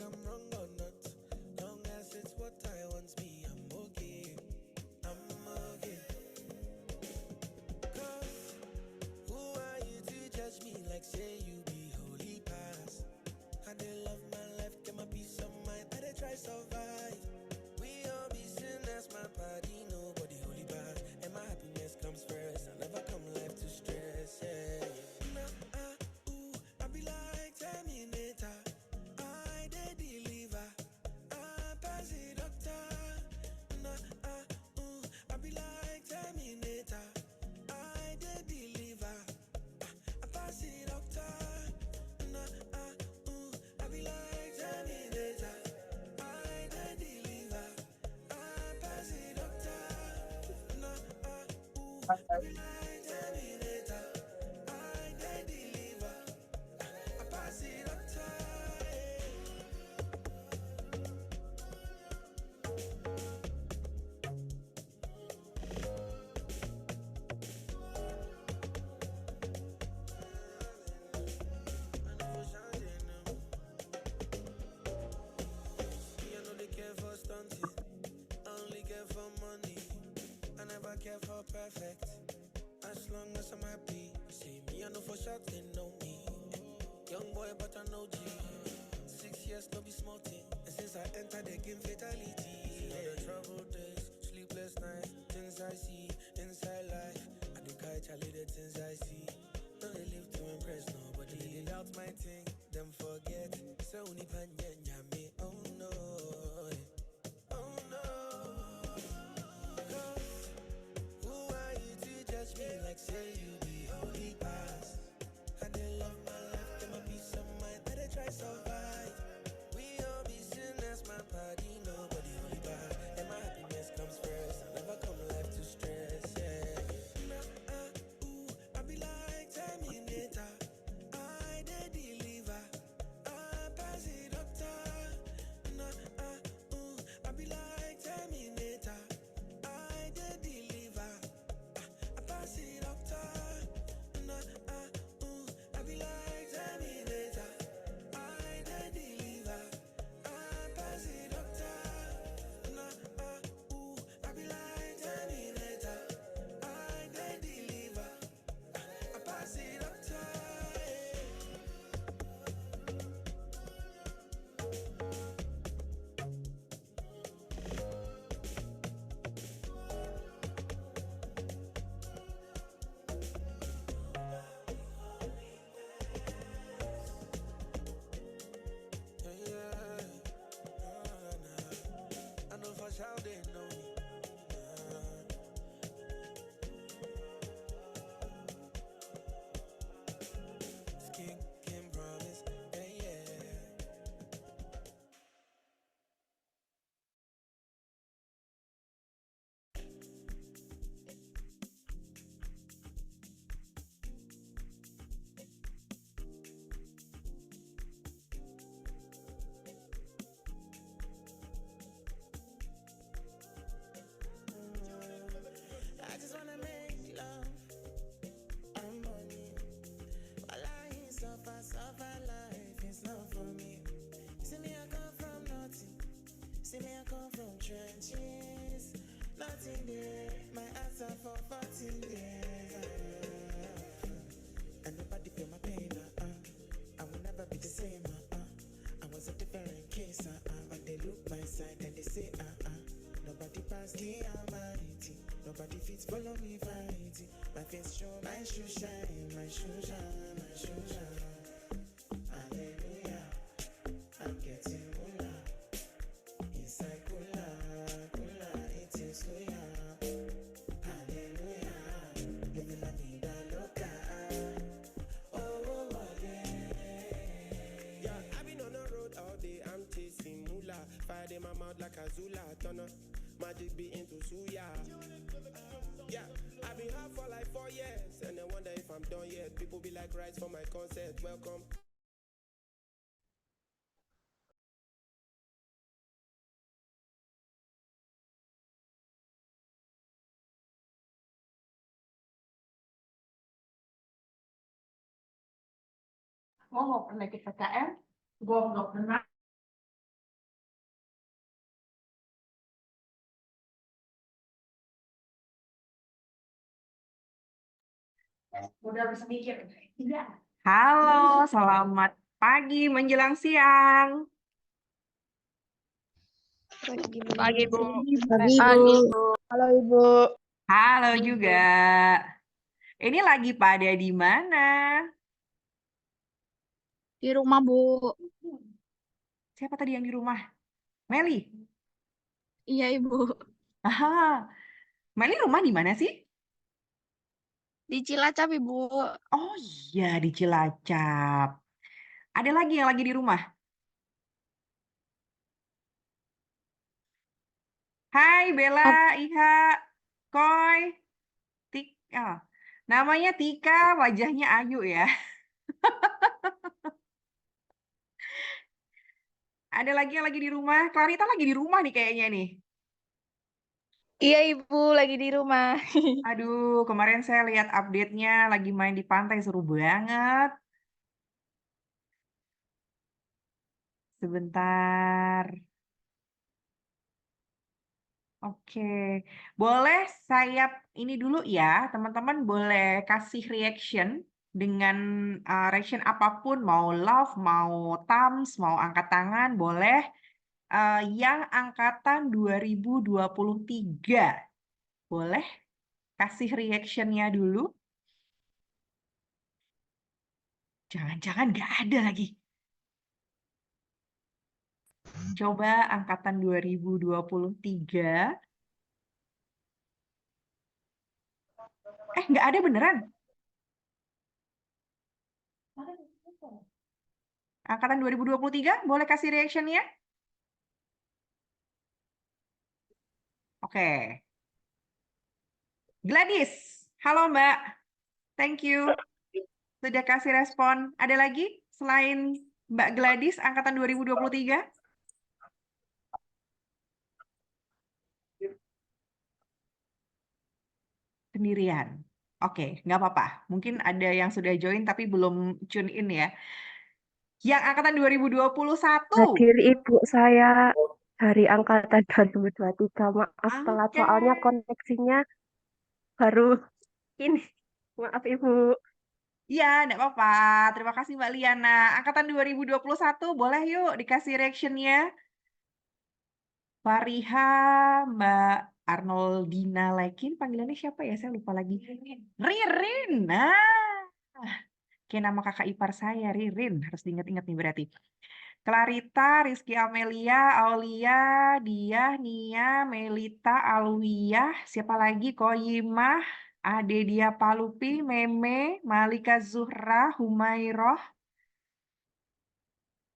I'm wrong or not. Long as it's what I want me, I'm okay. I'm okay. Cause who are you to judge me like say you be holy past? I did love my life, get my peace of mind, I did try survive. We all be sinners, my body, nobody holy past. And my happiness comes first, I never come life to stress, yeah. Nah, ooh, I be like Terminator. I did deliver, I pass it doctor. Nah, ooh, I be like Terminator. I did deliver, I pass it doctor. Nah, ooh, I be like Terminator. I did deliver, I pass it doctor. Nah, ooh, I be like Terminator. I did deliver, I pass it doctor. Me, I know they care for stunting. I only care for money. I never care for perfect. As long as I'm happy. See me, I know for sure they know me. Young boy, but I know G. 6 years, no be small thing. And since I entered the game, fatality. See all the troubled days, sleepless nights, things I see inside life. I do catch a little things I see. Don't they live to impress nobody. They doubt my thing, them forget. So only me. Oh no, oh no. Cause who are you to judge me like say you be holy past? I did love my life, get my peace of mind, that I try survive. We all be sinners, my body, nobody holy bad. And my happiness comes first, I never come life to stress, yeah. Nah, ooh, I be like Terminator. I did deliver, I pass it doctor. Nah, ooh, I be like Terminator. I did deliver, I pass it doctor. Nah, ooh, I be like Terminator. I did deliver, I pass it doctor. Nah, ooh, I be like Terminator. I did deliver, I pass it doctor. Yeah, yeah. I know for sure they know me. Skin can promise. Yeah, yeah. I just wanna make love and money. While I suffer life is not for me. See me, I come from nothing. See me, I come from trenches. Nothing there. My answer for 14 years. And nobody feel my pain. I will never be the same. I was a different case. When they look my side and they say, nobody pass the humanity. Nobody fits follow me fighting. My face show, my shoe shine, my shoe shine, my shoe shine. Hallelujah, I'm getting moolah. Inside cooler, eating suya. Hallelujah, living la vida loca. Oh, yeah. Yeah, I've been on the road all day, I'm chasing moolah. Fire in my mouth like a Zula. Turn up, magic be into suya. Yeah, I've been hard for like 4 years, and I wonder if I'm done yet. People be like, rise for my concert, welcome. Mau nggak pernah ikut PKM? Gue nggak pernah. Udah bisa mikir. Tidak. Halo, selamat pagi menjelang siang. Pagi, Bu. Pagi, Pagi. Ibu. Halo, Ibu. Halo juga. Ini lagi pada di mana? Di rumah, Bu. Siapa tadi yang di rumah? Meli. Iya, Ibu. Aha. Meli rumah di mana sih? Di Cilacap, Ibu. Oh iya, di Cilacap. Ada lagi yang lagi di rumah? Hai Bella, Ap- Iha, Koy, Tika. Namanya Tika, wajahnya Ayu ya. Ada lagi yang lagi di rumah. Clarita lagi di rumah nih kayaknya nih. Iya, Ibu. Lagi di rumah. Aduh, kemarin saya lihat update-nya lagi main di pantai, seru banget. Sebentar. Oke, boleh saya ini dulu ya, teman-teman boleh kasih reaction dengan reaction apapun, mau love, mau thumbs, mau angkat tangan, boleh. Yang angkatan 2023, boleh kasih reactionnya dulu. Jangan-jangan nggak ada lagi. Coba angkatan 2023. Nggak ada beneran. Angkatan 2023, boleh kasih reaction-nya? Oke. Gladys, halo Mbak. Thank you. Sudah kasih respon. Ada lagi selain Mbak Gladys, angkatan 2023? Sendirian. Oke, nggak apa-apa. Mungkin ada yang sudah join tapi belum tune in ya. Yang angkatan 2021. Hadir Ibu saya dari angkatan 2023. Maaf telat, Oke. soalnya koneksinya baru ini. Maaf, Ibu. Iya, enggak apa-apa. Terima kasih Mbak Liana. Angkatan 2021, boleh yuk dikasih reaction-nya. Fariha, Mbak Arnoldina Lekin, panggilannya siapa ya? Saya lupa lagi. Ririn. Nah, kayak nama kakak ipar saya, Ririn. Harus diingat-ingat nih berarti. Clarita, Rizky Amelia, Aulia, Diah, Nia, Melita, Alwiyah, siapa lagi? Koyimah, Ade Dia Palupi, Meme, Malika Zuhra, Humairoh.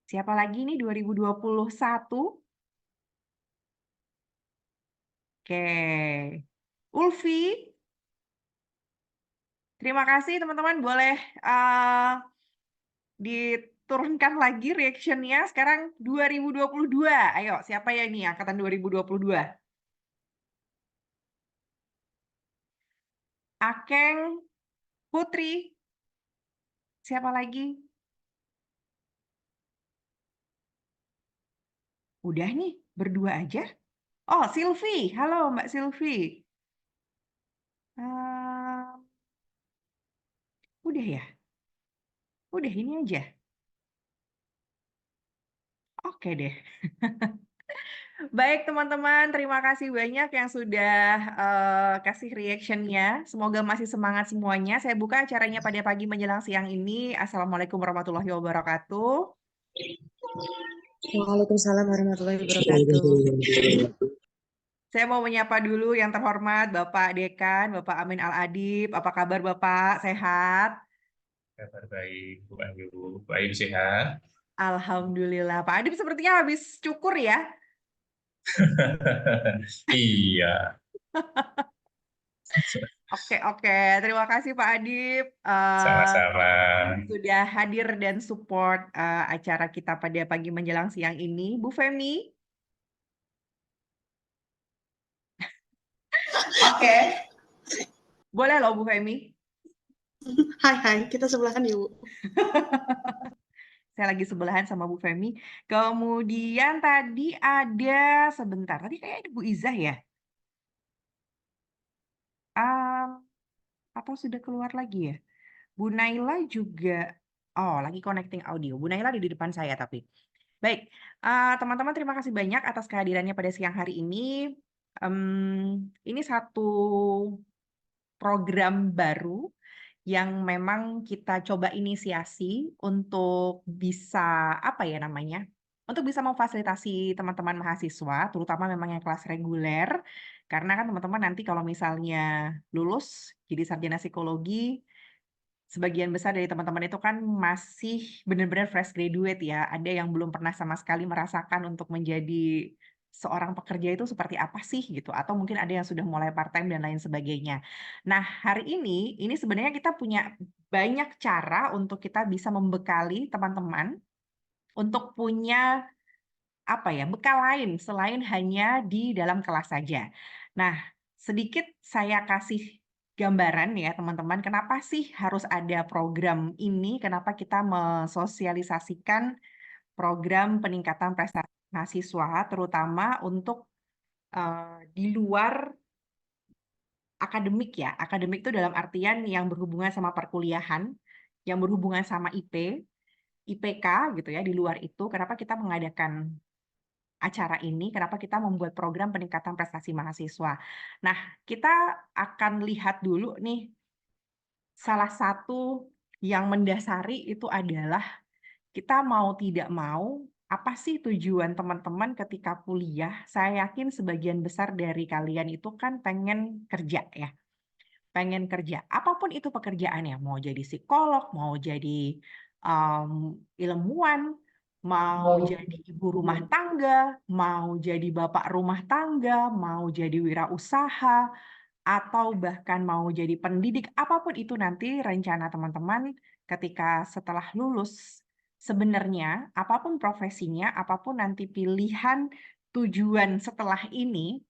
Siapa lagi nih 2021? Oke. Ulfi, terima kasih teman-teman. Boleh diturunkan lagi reaction-nya. Sekarang 2022. Ayo, siapa ya ini angkatan 2022? Akeng, Putri, siapa lagi? Udah nih, berdua aja. Oh, Silvi. Halo, Mbak Silvi. Udah ya? Udah ini aja. Oke deh. Baik teman-teman, terima kasih banyak yang sudah kasih reaction-nya. Semoga masih semangat semuanya. Saya buka acaranya pada pagi menjelang siang ini. Assalamualaikum warahmatullahi wabarakatuh. Waalaikumsalam warahmatullahi wabarakatuh. Saya mau menyapa dulu yang terhormat Bapak Dekan, Bapak Amin Al-Adib. Apa kabar Bapak? Sehat? Kabar baik, Bu Ayu. Bu Ayu sehat? Alhamdulillah. Pak Adib sepertinya habis cukur ya? Iya. Oke, oke. Terima kasih Pak Adib. Sama-sama. Sudah hadir dan support acara kita pada pagi menjelang siang ini. Bu Femi. Oke. Boleh loh Bu Femi. Hai, kita sebelahan ya, Bu. Saya lagi sebelahan sama Bu Femi. Kemudian tadi ada sebentar. Tadi kayak ada Bu Izah ya. Um, Atau sudah keluar lagi ya? Bu Naila juga, oh lagi connecting audio. Bu Naila ada di depan saya tapi. Baik, teman-teman terima kasih banyak atas kehadirannya pada siang hari ini. Ini satu program baru yang memang kita coba inisiasi untuk bisa apa ya namanya? Untuk bisa memfasilitasi teman-teman mahasiswa, terutama memang yang kelas reguler, karena kan teman-teman nanti kalau misalnya lulus jadi sarjana psikologi, sebagian besar dari teman-teman itu kan masih benar-benar fresh graduate ya. Ada yang belum pernah sama sekali merasakan untuk menjadi seorang pekerja itu seperti apa sih gitu. Atau mungkin ada yang sudah mulai part-time dan lain sebagainya. Nah, hari ini sebenarnya kita punya banyak cara untuk kita bisa membekali teman-teman untuk punya apa ya, bekal lain selain hanya di dalam kelas saja. Nah, sedikit saya kasih gambaran ya teman-teman, kenapa sih harus ada program ini, kenapa kita mensosialisasikan program peningkatan prestasi mahasiswa, terutama untuk di luar akademik ya. Akademik itu dalam artian yang berhubungan sama perkuliahan, yang berhubungan sama IP, IPK gitu ya, di luar itu, kenapa kita mengadakan acara ini, kenapa kita membuat program peningkatan prestasi mahasiswa. Nah, kita akan lihat dulu nih, salah satu yang mendasari itu adalah kita mau tidak mau, apa sih tujuan teman-teman ketika kuliah? Saya yakin sebagian besar dari kalian itu kan pengen kerja ya, pengen kerja. Apapun itu pekerjaannya, mau jadi psikolog, mau jadi ilmuwan, mau jadi ibu rumah tangga, mau jadi bapak rumah tangga, mau jadi wirausaha, atau bahkan mau jadi pendidik, apapun itu nanti rencana teman-teman ketika setelah lulus, sebenarnya apapun profesinya, apapun nanti pilihan tujuan setelah ini,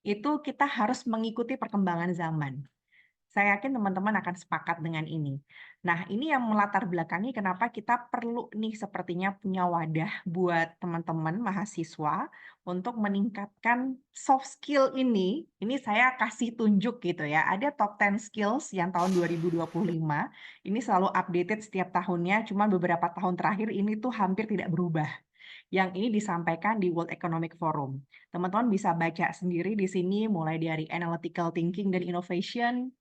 itu kita harus mengikuti perkembangan zaman. Saya yakin teman-teman akan sepakat dengan ini. Nah, ini yang melatar belakangi kenapa kita perlu nih sepertinya punya wadah buat teman-teman mahasiswa untuk meningkatkan soft skill ini. Ini saya kasih tunjuk gitu ya. Ada top 10 skills yang tahun 2025. Ini selalu updated setiap tahunnya, cuma beberapa tahun terakhir ini tuh hampir tidak berubah. Yang ini disampaikan di World Economic Forum. Teman-teman bisa baca sendiri di sini mulai dari analytical thinking dan innovation,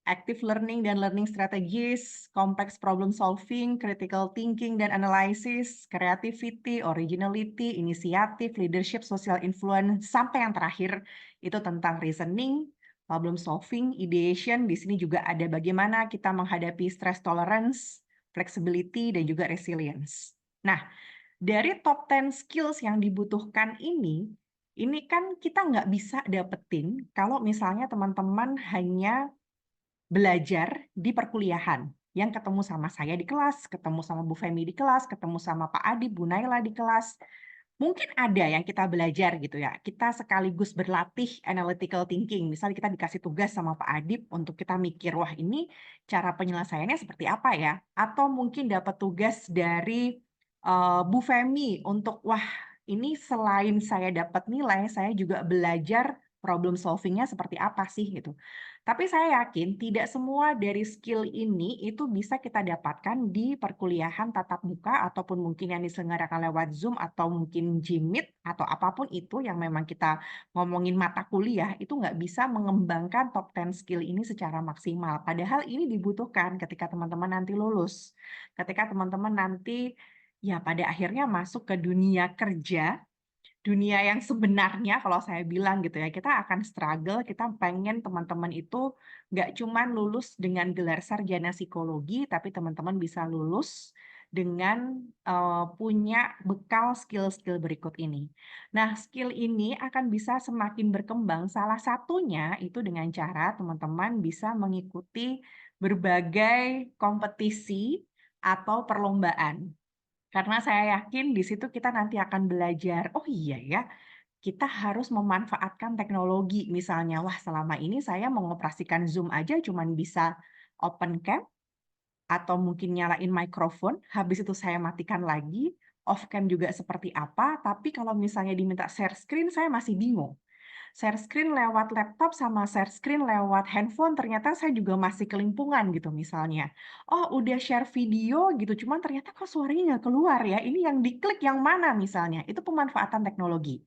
active learning dan learning strategies, complex problem solving, critical thinking dan analysis, creativity, originality, inisiatif, leadership, social influence, sampai yang terakhir itu tentang reasoning, problem solving, ideation. Di sini juga ada bagaimana kita menghadapi stress tolerance, flexibility, dan juga resilience. Nah, dari top 10 skills yang dibutuhkan ini kan kita nggak bisa dapetin kalau misalnya teman-teman hanya belajar di perkuliahan, yang ketemu sama saya di kelas, ketemu sama Bu Femi di kelas, ketemu sama Pak Adi, Bu Naila di kelas. Mungkin ada yang kita belajar gitu ya. Kita sekaligus berlatih analytical thinking. Misalnya kita dikasih tugas sama Pak Adib untuk kita mikir, wah ini cara penyelesaiannya seperti apa ya? Atau mungkin dapat tugas dari Bu Femi untuk, wah ini selain saya dapat nilai, saya juga belajar problem solving-nya seperti apa sih gitu. Tapi saya yakin tidak semua dari skill ini itu bisa kita dapatkan di perkuliahan tatap muka ataupun mungkin yang diselenggarakan lewat Zoom atau mungkin Jimit atau apapun itu yang memang kita ngomongin mata kuliah itu nggak bisa mengembangkan top 10 skill ini secara maksimal. Padahal ini dibutuhkan ketika teman-teman nanti lulus. Ketika teman-teman nanti ya pada akhirnya masuk ke dunia kerja, dunia yang sebenarnya kalau saya bilang gitu ya, kita akan struggle, kita pengen teman-teman itu nggak cuman lulus dengan gelar sarjana psikologi, tapi teman-teman bisa lulus dengan punya bekal skill-skill berikut ini. Nah, skill ini akan bisa semakin berkembang, salah satunya itu dengan cara teman-teman bisa mengikuti berbagai kompetisi atau perlombaan. Karena saya yakin di situ kita nanti akan belajar, oh iya ya, kita harus memanfaatkan teknologi. Misalnya, wah selama ini saya mengoperasikan Zoom aja cuman bisa open cam, atau mungkin nyalain mikrofon, habis itu saya matikan lagi, off cam juga seperti apa, tapi kalau misalnya diminta share screen, saya masih bingung. share screen lewat laptop sama share screen lewat handphone ternyata saya juga masih kelimpungan gitu misalnya. Oh udah share video gitu, cuman ternyata kok suaranya nggak keluar ya, ini yang diklik yang mana misalnya, itu pemanfaatan teknologi.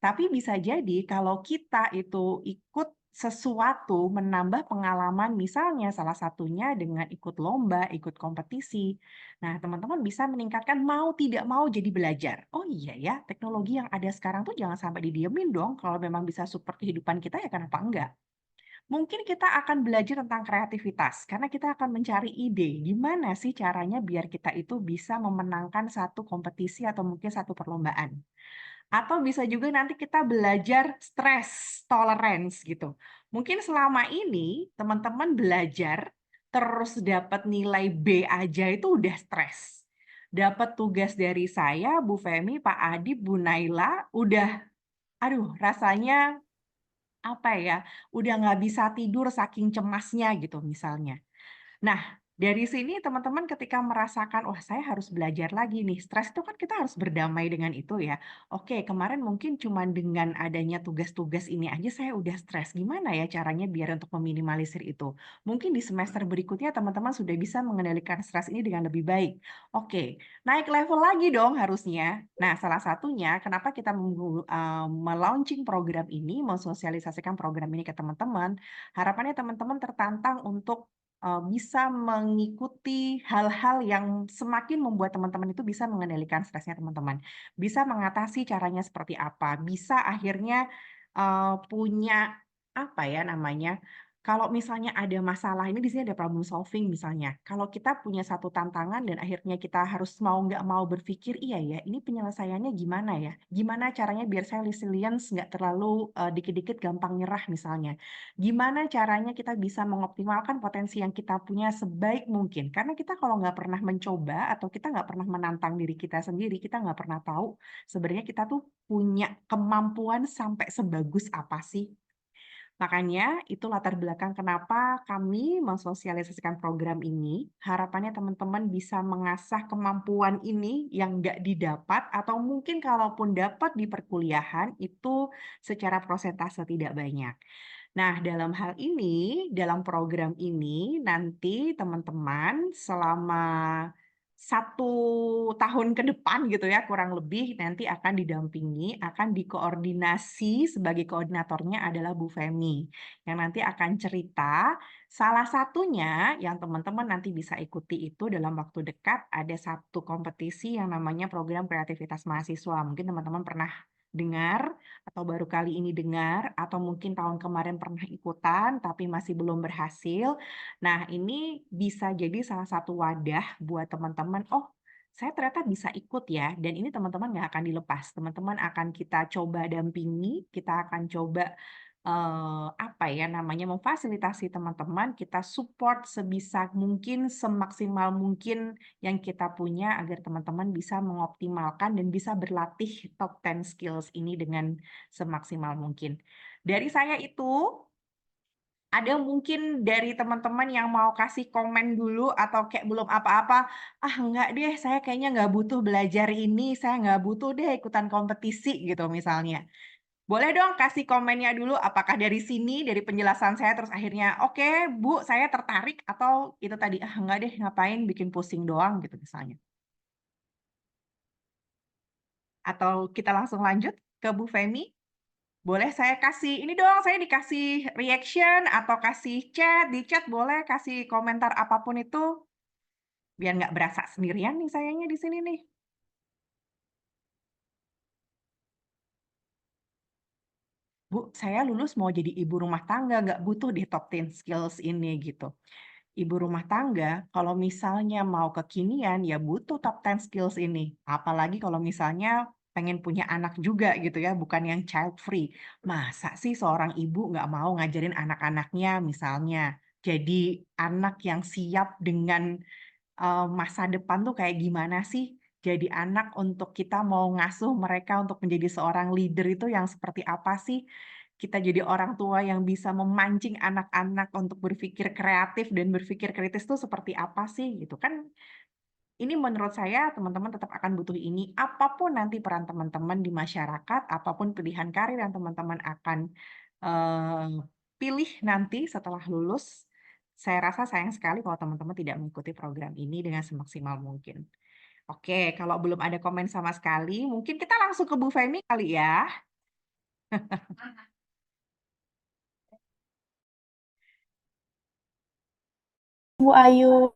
Tapi bisa jadi kalau kita itu ikut sesuatu, menambah pengalaman, misalnya salah satunya dengan ikut lomba, ikut kompetisi. Nah, teman-teman bisa meningkatkan mau tidak mau jadi belajar. Oh iya ya, teknologi yang ada sekarang tuh jangan sampai didiemin dong. Kalau memang bisa support kehidupan kita ya kenapa enggak? Mungkin kita akan belajar tentang kreativitas, karena kita akan mencari ide, gimana sih caranya biar kita itu bisa memenangkan satu kompetisi atau mungkin satu perlombaan. Atau bisa juga nanti kita belajar stress tolerance gitu. Mungkin selama ini teman-teman belajar terus dapat nilai B aja itu udah stres. Dapat tugas dari saya, Bu Femi, Pak Adib, Bu Naila, udah aduh rasanya apa ya, udah nggak bisa tidur saking cemasnya gitu misalnya. Nah, dari sini teman-teman ketika merasakan, wah saya harus belajar lagi nih, stres itu kan kita harus berdamai dengan itu ya. Oke, kemarin mungkin cuma dengan adanya tugas-tugas ini aja saya udah stres. Gimana ya caranya biar untuk meminimalisir itu? Mungkin di semester berikutnya teman-teman sudah bisa mengendalikan stres ini dengan lebih baik. Oke, naik level lagi dong harusnya. Nah, salah satunya kenapa kita melaunching program ini, mensosialisasikan program ini ke teman-teman, harapannya teman-teman tertantang untuk bisa mengikuti hal-hal yang semakin membuat teman-teman itu bisa mengendalikan stresnya teman-teman. Bisa mengatasi caranya seperti apa, bisa akhirnya punya apa ya namanya, kalau misalnya ada masalah, ini di sini ada problem solving misalnya. Kalau kita punya satu tantangan dan akhirnya kita harus mau nggak mau berpikir, iya ya, ini penyelesaiannya gimana ya? Gimana caranya biar saya resilience nggak terlalu dikit-dikit gampang nyerah misalnya. Gimana caranya kita bisa mengoptimalkan potensi yang kita punya sebaik mungkin. Karena kita kalau nggak pernah mencoba atau kita nggak pernah menantang diri kita sendiri, kita nggak pernah tahu sebenarnya kita tuh punya kemampuan sampai sebagus apa sih. Makanya itu latar belakang kenapa kami mensosialisasikan program ini. Harapannya teman-teman bisa mengasah kemampuan ini yang nggak didapat atau mungkin kalaupun dapat di perkuliahan itu secara prosentase tidak banyak. Nah, dalam hal ini, dalam program ini, nanti teman-teman selama 1 tahun ke depan gitu ya, kurang lebih nanti akan didampingi, akan dikoordinasi sebagai koordinatornya adalah Bu Femi, yang nanti akan cerita salah satunya yang teman-teman nanti bisa ikuti itu dalam waktu dekat ada satu kompetisi yang namanya program kreativitas mahasiswa. Mungkin teman-teman pernah dengar atau baru kali ini dengar, atau mungkin tahun kemarin pernah ikutan tapi masih belum berhasil. Nah, ini bisa jadi salah satu wadah buat teman-teman, oh saya ternyata bisa ikut ya, dan ini teman-teman nggak akan dilepas. Teman-teman akan kita coba dampingi, kita akan coba apa ya namanya, memfasilitasi teman-teman, kita support sebisa mungkin, semaksimal mungkin yang kita punya agar teman-teman bisa mengoptimalkan dan bisa berlatih top 10 skills ini dengan semaksimal mungkin. Dari saya itu, ada mungkin dari teman-teman yang mau kasih komen dulu atau kayak belum apa-apa, ah enggak deh, saya kayaknya nggak butuh belajar ini, saya nggak butuh deh ikutan kompetisi gitu misalnya. Boleh dong kasih komennya dulu, apakah dari sini, dari penjelasan saya, terus akhirnya, oke Bu, saya tertarik, atau itu tadi, ah enggak deh, ngapain bikin pusing doang gitu misalnya. Atau kita langsung lanjut ke Bu Femi. Boleh saya kasih, ini dong, saya dikasih reaction, atau kasih chat, di chat boleh kasih komentar apapun itu, biar nggak berasa sendirian nih sayangnya di sini nih. Bu, saya lulus mau jadi ibu rumah tangga, nggak butuh di top 10 skills ini gitu. Ibu rumah tangga, kalau misalnya mau kekinian, ya butuh top 10 skills ini. Apalagi kalau misalnya pengen punya anak juga gitu ya, bukan yang child free. Masa sih seorang ibu nggak mau ngajarin anak-anaknya misalnya jadi anak yang siap dengan masa depan tuh kayak gimana sih? Jadi anak untuk kita mau ngasuh mereka untuk menjadi seorang leader itu yang seperti apa sih? Kita jadi orang tua yang bisa memancing anak-anak untuk berpikir kreatif dan berpikir kritis tuh seperti apa sih? Gitu kan Ini menurut saya teman-teman tetap akan butuh ini. Apapun nanti peran teman-teman di masyarakat, apapun pilihan karir yang teman-teman akan pilih nanti setelah lulus, saya rasa sayang sekali kalau teman-teman tidak mengikuti program ini dengan semaksimal mungkin. Oke, kalau belum ada komen sama sekali, mungkin kita langsung ke Bu Femi kali ya. Bu Ayu,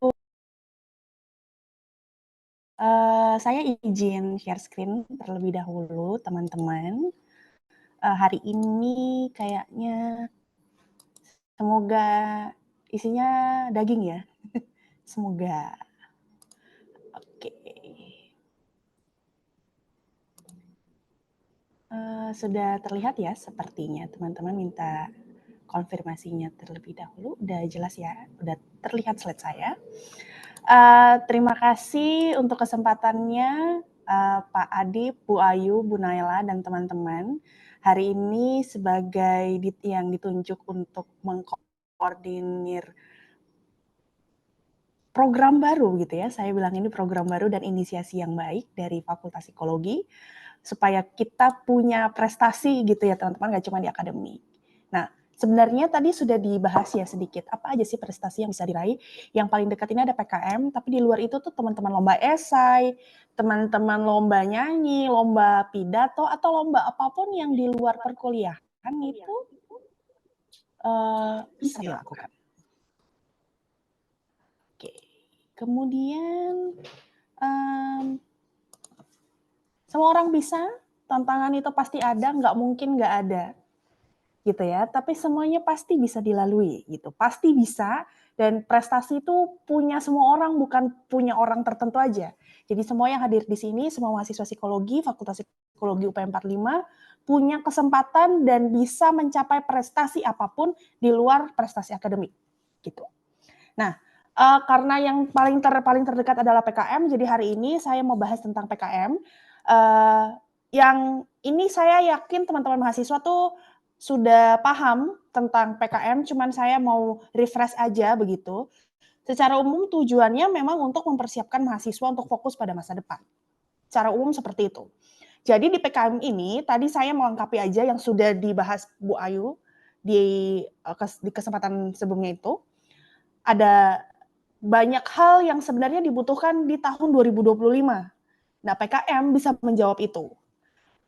saya izin share screen terlebih dahulu, teman-teman. Hari ini kayaknya semoga isinya daging ya. Semoga. Oke. Sudah terlihat ya sepertinya. Teman-teman minta konfirmasinya terlebih dahulu. Udah jelas ya? Udah terlihat slide saya. Terima kasih untuk kesempatannya Pak Adip, Bu Ayu, Bu Naila, dan teman-teman. Hari ini sebagai yang ditunjuk untuk mengkoordinir program baru gitu ya. Saya bilang ini program baru dan inisiasi yang baik dari Fakultas Psikologi supaya kita punya prestasi gitu ya teman-teman, nggak cuma di akademik. Nah, sebenarnya tadi sudah dibahas ya sedikit, apa aja sih prestasi yang bisa diraih. Yang paling dekat ini ada PKM, tapi di luar itu tuh teman-teman lomba esai, teman-teman lomba nyanyi, lomba pidato, atau lomba apapun yang di luar perkuliahan itu bisa dilakukan. Oke, kemudian semua orang bisa, tantangan itu pasti ada, nggak mungkin nggak ada. Gitu ya, tapi semuanya pasti bisa dilalui gitu, pasti bisa, dan prestasi itu punya semua orang, bukan punya orang tertentu aja. Jadi semua yang hadir di sini, semua mahasiswa psikologi, Fakultas Psikologi UPM 45, punya kesempatan dan bisa mencapai prestasi apapun di luar prestasi akademik, gitu. Nah, karena yang paling terdekat adalah PKM, jadi hari ini saya mau bahas tentang PKM. Yang ini saya yakin teman-teman mahasiswa tuh sudah paham tentang PKM, cuman saya mau refresh aja begitu. Secara umum tujuannya memang untuk mempersiapkan mahasiswa untuk fokus pada masa depan. Secara umum seperti itu. Jadi di PKM ini, tadi saya melengkapi aja yang sudah dibahas Bu Ayu di kesempatan sebelumnya itu. Ada banyak hal yang sebenarnya dibutuhkan di tahun 2025. Nah, PKM bisa menjawab itu.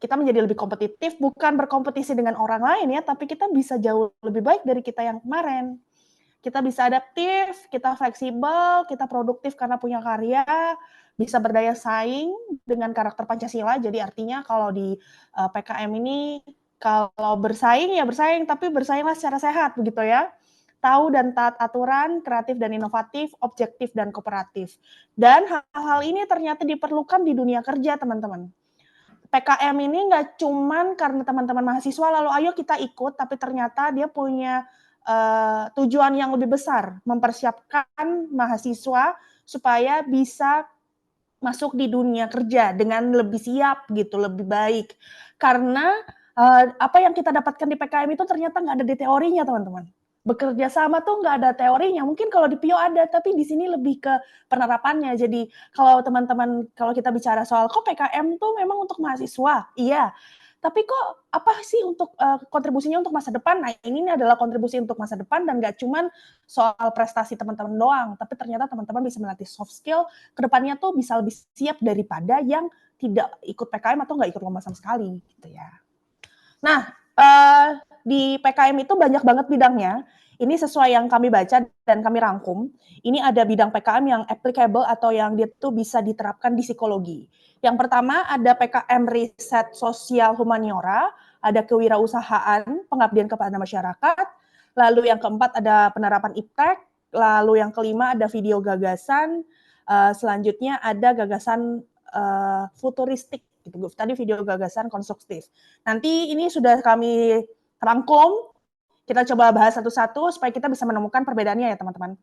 Kita menjadi lebih kompetitif, bukan berkompetisi dengan orang lain ya, tapi kita bisa jauh lebih baik dari kita yang kemarin. Kita bisa adaptif, kita fleksibel, kita produktif karena punya karya, bisa berdaya saing dengan karakter Pancasila. Jadi artinya kalau di PKM ini, kalau bersaing ya bersaing, tapi bersainglah secara sehat begitu ya. Tahu dan taat aturan, kreatif dan inovatif, objektif dan kooperatif. Dan hal-hal ini ternyata diperlukan di dunia kerja, teman-teman. PKM ini nggak cuman karena teman-teman mahasiswa lalu ayo kita ikut, tapi ternyata dia punya tujuan yang lebih besar, mempersiapkan mahasiswa supaya bisa masuk di dunia kerja dengan lebih siap gitu, lebih baik. Karena apa yang kita dapatkan di PKM itu ternyata nggak ada di teorinya, teman-teman. Bekerja sama tuh nggak ada teorinya. Mungkin kalau di PIO ada, tapi di sini lebih ke penerapannya. Jadi kalau teman-teman, kalau kita bicara soal kok PKM tuh memang untuk mahasiswa, iya. Tapi kok apa sih untuk kontribusinya untuk masa depan? Nah ini adalah kontribusi untuk masa depan dan nggak cuman soal prestasi teman-teman doang, tapi ternyata teman-teman bisa melatih soft skill, kedepannya tuh bisa lebih siap daripada yang tidak ikut PKM atau nggak ikut lomba sama sekali, gitu ya. Nah, di PKM itu banyak banget bidangnya. Ini sesuai yang kami baca dan kami rangkum. Ini ada bidang PKM yang applicable atau yang dia tuh bisa diterapkan di psikologi. Yang pertama ada PKM riset sosial humaniora, ada kewirausahaan, pengabdian kepada masyarakat. Lalu yang keempat ada penerapan iptek. Lalu yang kelima ada video gagasan. Selanjutnya ada gagasan futuristik. Gitu. Tadi video gagasan konstruktif. Nanti ini sudah kami rangkum. Kita coba bahas satu-satu supaya kita bisa menemukan perbedaannya ya teman-teman.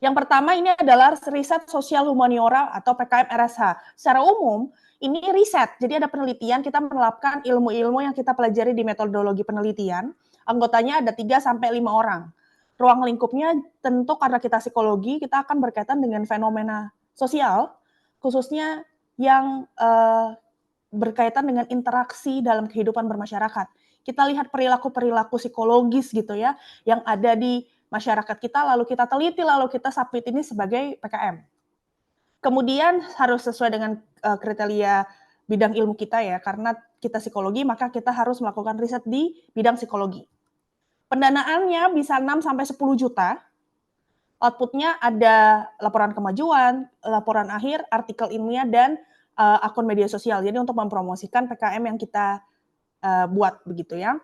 Yang pertama ini adalah riset sosial humaniora atau PKM RSH. Secara umum ini riset, jadi ada penelitian, kita menerapkan ilmu-ilmu yang kita pelajari di metodologi penelitian. Anggotanya ada 3-5 orang. Ruang lingkupnya tentu karena kita psikologi, kita akan berkaitan dengan fenomena sosial, khususnya yang berkaitan dengan interaksi dalam kehidupan bermasyarakat. Kita lihat perilaku-perilaku psikologis gitu ya, yang ada di masyarakat kita, lalu kita teliti, lalu kita submit ini sebagai PKM. Kemudian harus sesuai dengan kriteria bidang ilmu kita ya, karena kita psikologi, maka kita harus melakukan riset di bidang psikologi. Pendanaannya bisa 6-10 juta, outputnya ada laporan kemajuan, laporan akhir, artikel ilmiah, dan akun media sosial. Jadi untuk mempromosikan PKM yang kita buat begitu ya.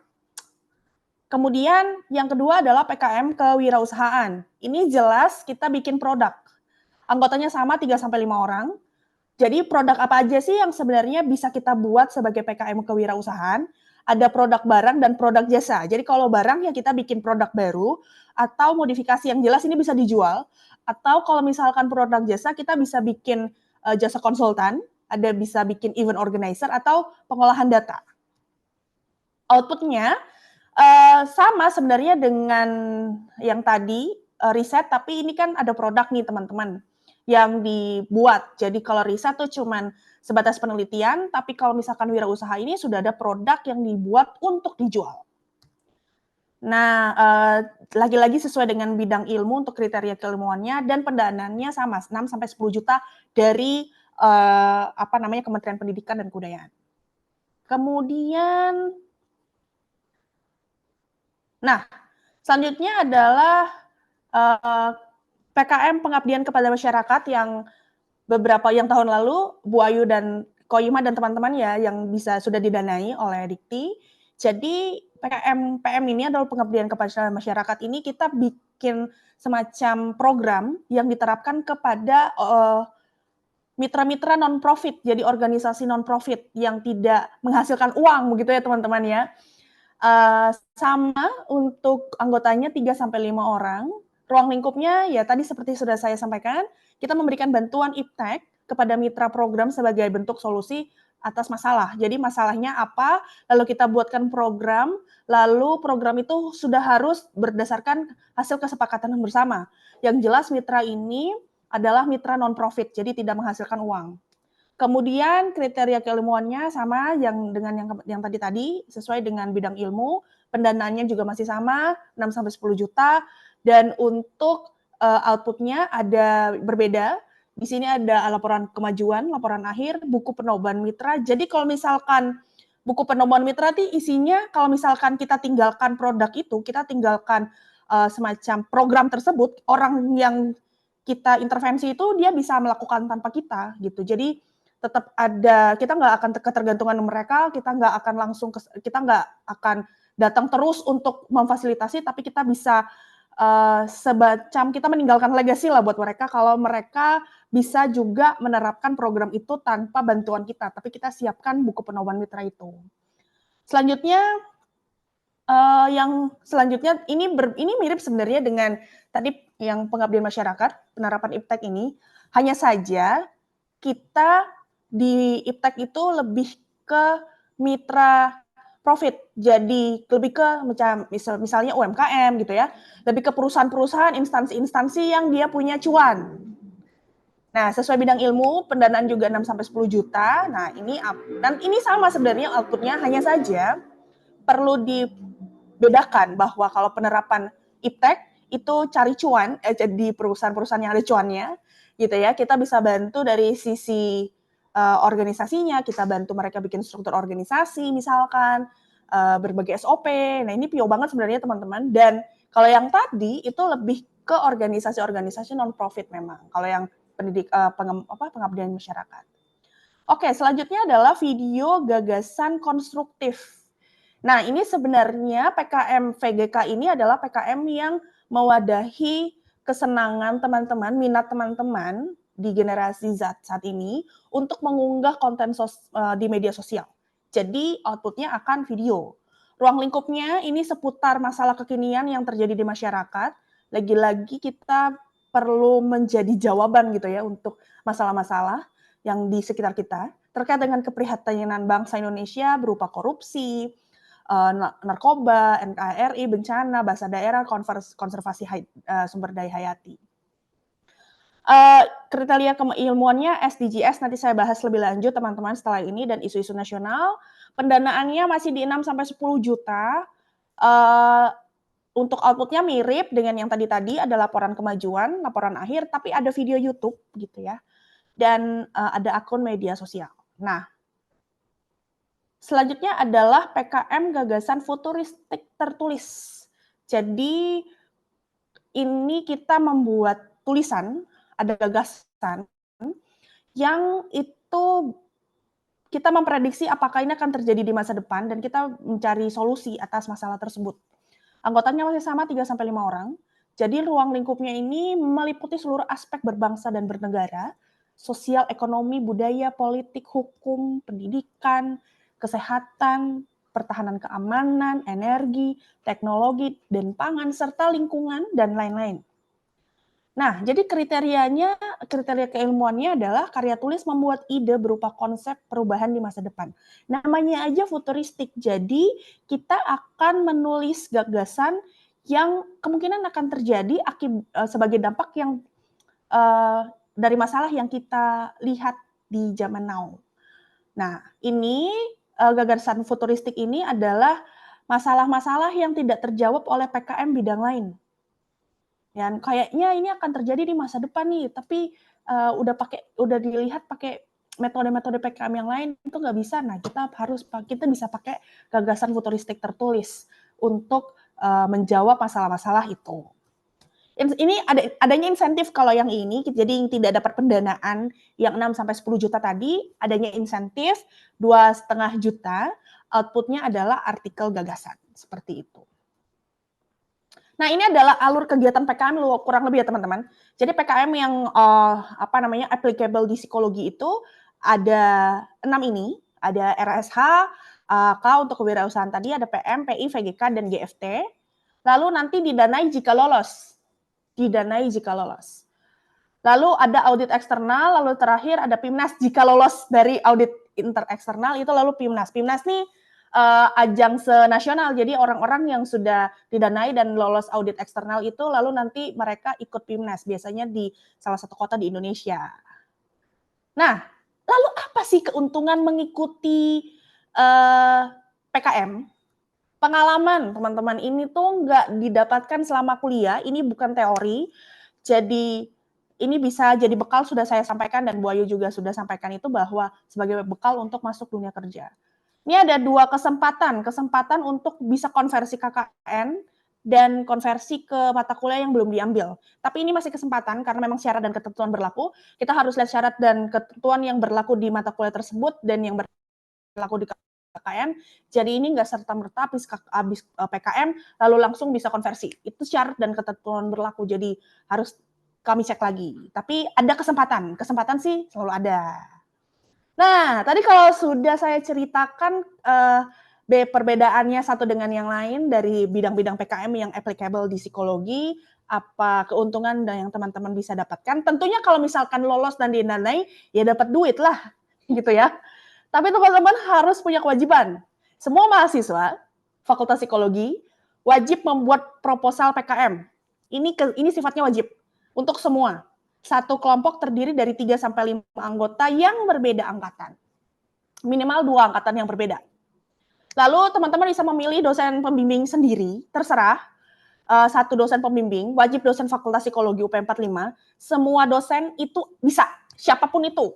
Kemudian yang kedua adalah PKM kewirausahaan. Ini jelas kita bikin produk. Anggotanya sama 3-5 orang. Jadi produk apa aja sih yang sebenarnya bisa kita buat sebagai PKM kewirausahaan? Ada produk barang dan produk jasa. Jadi kalau barang ya kita bikin produk baru, atau modifikasi yang jelas ini bisa dijual. Atau kalau misalkan produk jasa, kita bisa bikin jasa konsultan, ada bisa bikin event organizer, atau pengolahan data. Outputnya sama sebenarnya dengan yang tadi, riset, tapi ini kan ada produk nih teman-teman yang dibuat. Jadi kalau riset tuh cuman sebatas penelitian, tapi kalau misalkan wirausaha ini sudah ada produk yang dibuat untuk dijual. Nah, lagi-lagi sesuai dengan bidang ilmu untuk kriteria keilmuannya, dan pendanaannya sama 6-10 juta dari Kementerian Pendidikan dan Kebudayaan. Kemudian, nah selanjutnya adalah PKM pengabdian kepada masyarakat yang beberapa yang tahun lalu Bu Ayu dan Koyima dan teman-teman ya yang bisa sudah didanai oleh Dikti. Jadi PM ini adalah pengabdian kepada masyarakat ini kita bikin semacam program yang diterapkan kepada mitra-mitra non-profit, jadi organisasi non-profit yang tidak menghasilkan uang begitu ya teman-teman ya. Sama untuk anggotanya 3-5 orang. Ruang lingkupnya ya tadi seperti sudah saya sampaikan, kita memberikan bantuan iptek kepada mitra program sebagai bentuk solusi atas masalah. Jadi masalahnya apa, lalu kita buatkan program, lalu program itu sudah harus berdasarkan hasil kesepakatan bersama. Yang jelas mitra ini adalah mitra non-profit, jadi tidak menghasilkan uang. Kemudian kriteria keilmuannya sama dengan yang tadi sesuai dengan bidang ilmu, pendanaannya juga masih sama 6-10 juta, dan untuk outputnya ada berbeda. Di sini ada laporan kemajuan, laporan akhir, buku penoban mitra. Jadi kalau misalkan buku penoban mitra itu isinya kalau misalkan kita tinggalkan produk itu, kita tinggalkan semacam program tersebut, orang yang kita intervensi itu dia bisa melakukan tanpa kita gitu. Jadi tetap ada, kita nggak akan ketergantungan mereka, kita nggak akan datang terus untuk memfasilitasi, tapi kita bisa semacam kita meninggalkan legasi lah buat mereka kalau mereka bisa juga menerapkan program itu tanpa bantuan kita, tapi kita siapkan buku penoban mitra itu. Selanjutnya, yang selanjutnya ini mirip sebenarnya dengan tadi yang pengabdian masyarakat, penerapan iptek ini, hanya saja kita di iptek itu lebih ke mitra profit, jadi lebih ke misalnya UMKM gitu ya, lebih ke perusahaan-perusahaan, instansi-instansi yang dia punya cuan. Nah, sesuai bidang ilmu, pendanaan juga 6-10 juta. Nah, ini sama sebenarnya outputnya, hanya saja perlu dibedakan bahwa kalau penerapan iptek itu cari cuan, di perusahaan-perusahaan yang ada cuannya, gitu ya, kita bisa bantu dari sisi organisasinya, kita bantu mereka bikin struktur organisasi misalkan, berbagai SOP. Nah ini PO banget sebenarnya teman-teman. Dan kalau yang tadi itu lebih ke organisasi-organisasi non-profit memang. Kalau yang pengabdian masyarakat. Oke, selanjutnya adalah video gagasan konstruktif. Nah ini sebenarnya PKM VGK ini adalah PKM yang mewadahi kesenangan teman-teman, minat teman-teman di generasi Z saat ini untuk mengunggah konten di media sosial. Jadi outputnya akan video. Ruang lingkupnya ini seputar masalah kekinian yang terjadi di masyarakat. Lagi-lagi kita perlu menjadi jawaban gitu ya untuk masalah-masalah yang di sekitar kita terkait dengan keprihatinan bangsa Indonesia berupa korupsi, narkoba, NKRI, bencana, bahasa daerah, konservasi sumber daya hayati. Kriteria keilmuannya SDGs nanti saya bahas lebih lanjut teman-teman setelah ini dan isu-isu nasional. Pendanaannya masih di 6 sampai 10 juta. Untuk outputnya mirip dengan yang tadi ada laporan kemajuan, laporan akhir, tapi ada video YouTube gitu ya. Dan ada akun media sosial. Nah, selanjutnya adalah PKM gagasan futuristik tertulis. Jadi ini kita membuat tulisan, ada gagasan yang itu kita memprediksi apakah ini akan terjadi di masa depan dan kita mencari solusi atas masalah tersebut. Anggotanya masih sama 3-5 orang. Jadi ruang lingkupnya ini meliputi seluruh aspek berbangsa dan bernegara, sosial, ekonomi, budaya, politik, hukum, pendidikan, kesehatan, pertahanan keamanan, energi, teknologi, dan pangan, serta lingkungan, dan lain-lain. Nah, jadi kriteria keilmuannya adalah karya tulis membuat ide berupa konsep perubahan di masa depan. Namanya aja futuristik, jadi kita akan menulis gagasan yang kemungkinan akan terjadi sebagai dampak yang dari masalah yang kita lihat di zaman now. Nah, ini gagasan futuristik ini adalah masalah-masalah yang tidak terjawab oleh PKM bidang lain. Dan kayaknya ini akan terjadi di masa depan nih, tapi udah dilihat pakai metode-metode PKM yang lain itu nggak bisa. Nah, kita bisa pakai gagasan futuristik tertulis untuk menjawab masalah-masalah itu. Ini adanya insentif kalau yang ini, jadi yang tidak dapat pendanaan yang 6 sampai 10 juta tadi, adanya insentif 2,5 juta, outputnya adalah artikel gagasan seperti itu. Nah, ini adalah alur kegiatan PKM kurang lebih ya teman-teman. Jadi PKM yang applicable di psikologi itu ada 6 ini, ada RSH, K untuk kewirausahaan tadi, ada PM, PI, VGK, dan GFT. Lalu nanti didanai jika lolos. Lalu ada audit eksternal, lalu terakhir ada PIMNAS jika lolos dari audit eksternal itu lalu PIMNAS. PIMNAS nih ajang senasional, jadi orang-orang yang sudah didanai dan lolos audit eksternal itu lalu nanti mereka ikut PIMNAS, biasanya di salah satu kota di Indonesia. Nah, lalu apa sih keuntungan mengikuti PKM? Pengalaman teman-teman ini tuh nggak didapatkan selama kuliah, ini bukan teori, jadi ini bisa jadi bekal, sudah saya sampaikan dan Bu Ayu juga sudah sampaikan itu bahwa sebagai bekal untuk masuk dunia kerja. Ini ada 2 kesempatan untuk bisa konversi KKN dan konversi ke mata kuliah yang belum diambil. Tapi ini masih kesempatan karena memang syarat dan ketentuan berlaku. Kita harus lihat syarat dan ketentuan yang berlaku di mata kuliah tersebut dan yang berlaku di KKN. Jadi ini nggak serta-merta habis PKM lalu langsung bisa konversi. Itu syarat dan ketentuan berlaku. Jadi harus kami cek lagi. Tapi ada kesempatan sih selalu ada. Nah, tadi kalau sudah saya ceritakan perbedaannya satu dengan yang lain dari bidang-bidang PKM yang applicable di psikologi, apa keuntungan yang teman-teman bisa dapatkan. Tentunya kalau misalkan lolos dan didanai, ya dapat duit lah, gitu ya. Tapi teman-teman harus punya kewajiban. Semua mahasiswa Fakultas Psikologi wajib membuat proposal PKM. Ini sifatnya wajib untuk semua. Satu kelompok terdiri dari 3-5 anggota yang berbeda angkatan. Minimal 2 angkatan yang berbeda. Lalu teman-teman bisa memilih dosen pembimbing sendiri, terserah. Satu dosen pembimbing, wajib dosen Fakultas Psikologi UP 45. Semua dosen itu bisa, siapapun itu.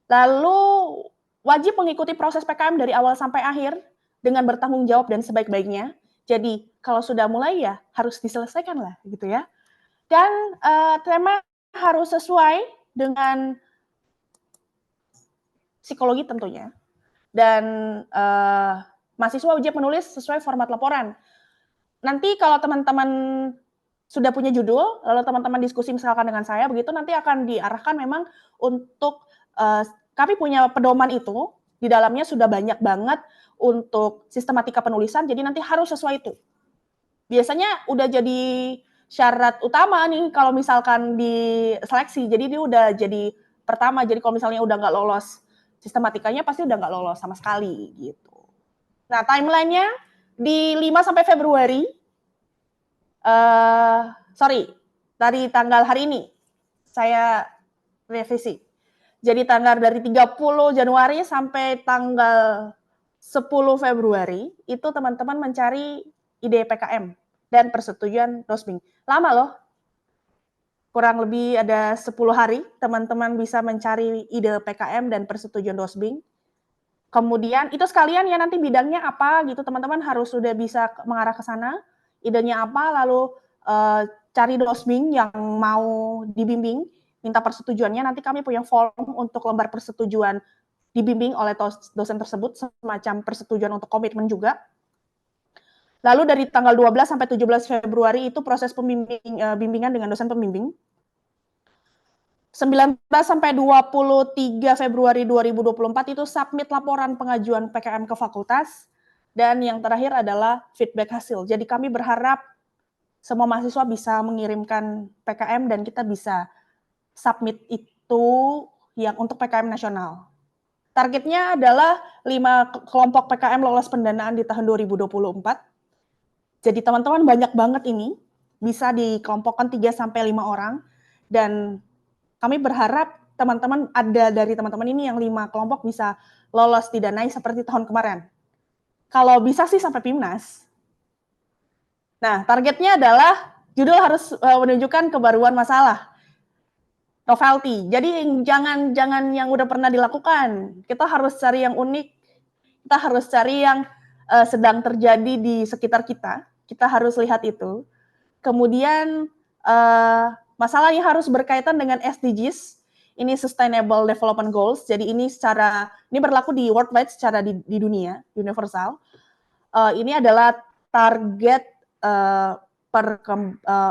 Lalu wajib mengikuti proses PKM dari awal sampai akhir dengan bertanggung jawab dan sebaik-baiknya. Jadi kalau sudah mulai ya harus diselesaikan lah gitu ya. Dan tema harus sesuai dengan psikologi tentunya. Dan mahasiswa wajib menulis sesuai format laporan. Nanti kalau teman-teman sudah punya judul, lalu teman-teman diskusi misalkan dengan saya, begitu nanti akan diarahkan memang untuk, kami punya pedoman itu, di dalamnya sudah banyak banget untuk sistematika penulisan, jadi nanti harus sesuai itu. Biasanya udah jadi syarat utama nih kalau misalkan di seleksi, jadi dia udah jadi pertama, jadi kalau misalnya udah nggak lolos sistematikanya pasti udah nggak lolos sama sekali gitu. Nah, timeline-nya di 5 Februari, dari tanggal hari ini, saya revisi. Jadi tanggal dari 30 Januari sampai tanggal 10 Februari itu teman-teman mencari ide PKM dan persetujuan DOSBing. Lama loh. Kurang lebih ada 10 hari teman-teman bisa mencari ide PKM dan persetujuan DOSBing. Kemudian itu sekalian ya nanti bidangnya apa gitu teman-teman harus sudah bisa mengarah ke sana. Idenya apa lalu cari DOSBing yang mau dibimbing, minta persetujuannya, nanti kami punya form untuk lembar persetujuan dibimbing oleh dosen tersebut, semacam persetujuan untuk komitmen juga. Lalu dari tanggal 12 sampai 17 Februari itu proses bimbingan dengan dosen pembimbing. 19 sampai 23 Februari 2024 itu submit laporan pengajuan PKM ke fakultas. Dan yang terakhir adalah feedback hasil. Jadi kami berharap semua mahasiswa bisa mengirimkan PKM dan kita bisa submit itu yang untuk PKM nasional. Targetnya adalah 5 kelompok PKM lolos pendanaan di tahun 2024. Jadi teman-teman banyak banget ini, bisa dikelompokkan 3-5 orang, dan kami berharap teman-teman ada dari teman-teman ini yang 5 kelompok bisa lolos didanai seperti tahun kemarin. Kalau bisa sih sampai PIMNAS. Nah, targetnya adalah judul harus menunjukkan kebaruan masalah, novelty. Jadi jangan yang udah pernah dilakukan. Kita harus cari yang unik. Kita harus cari yang sedang terjadi di sekitar kita. Kita harus lihat itu. Kemudian masalahnya harus berkaitan dengan SDGs. Ini Sustainable Development Goals. Jadi ini berlaku di worldwide secara di dunia, universal. Ini adalah target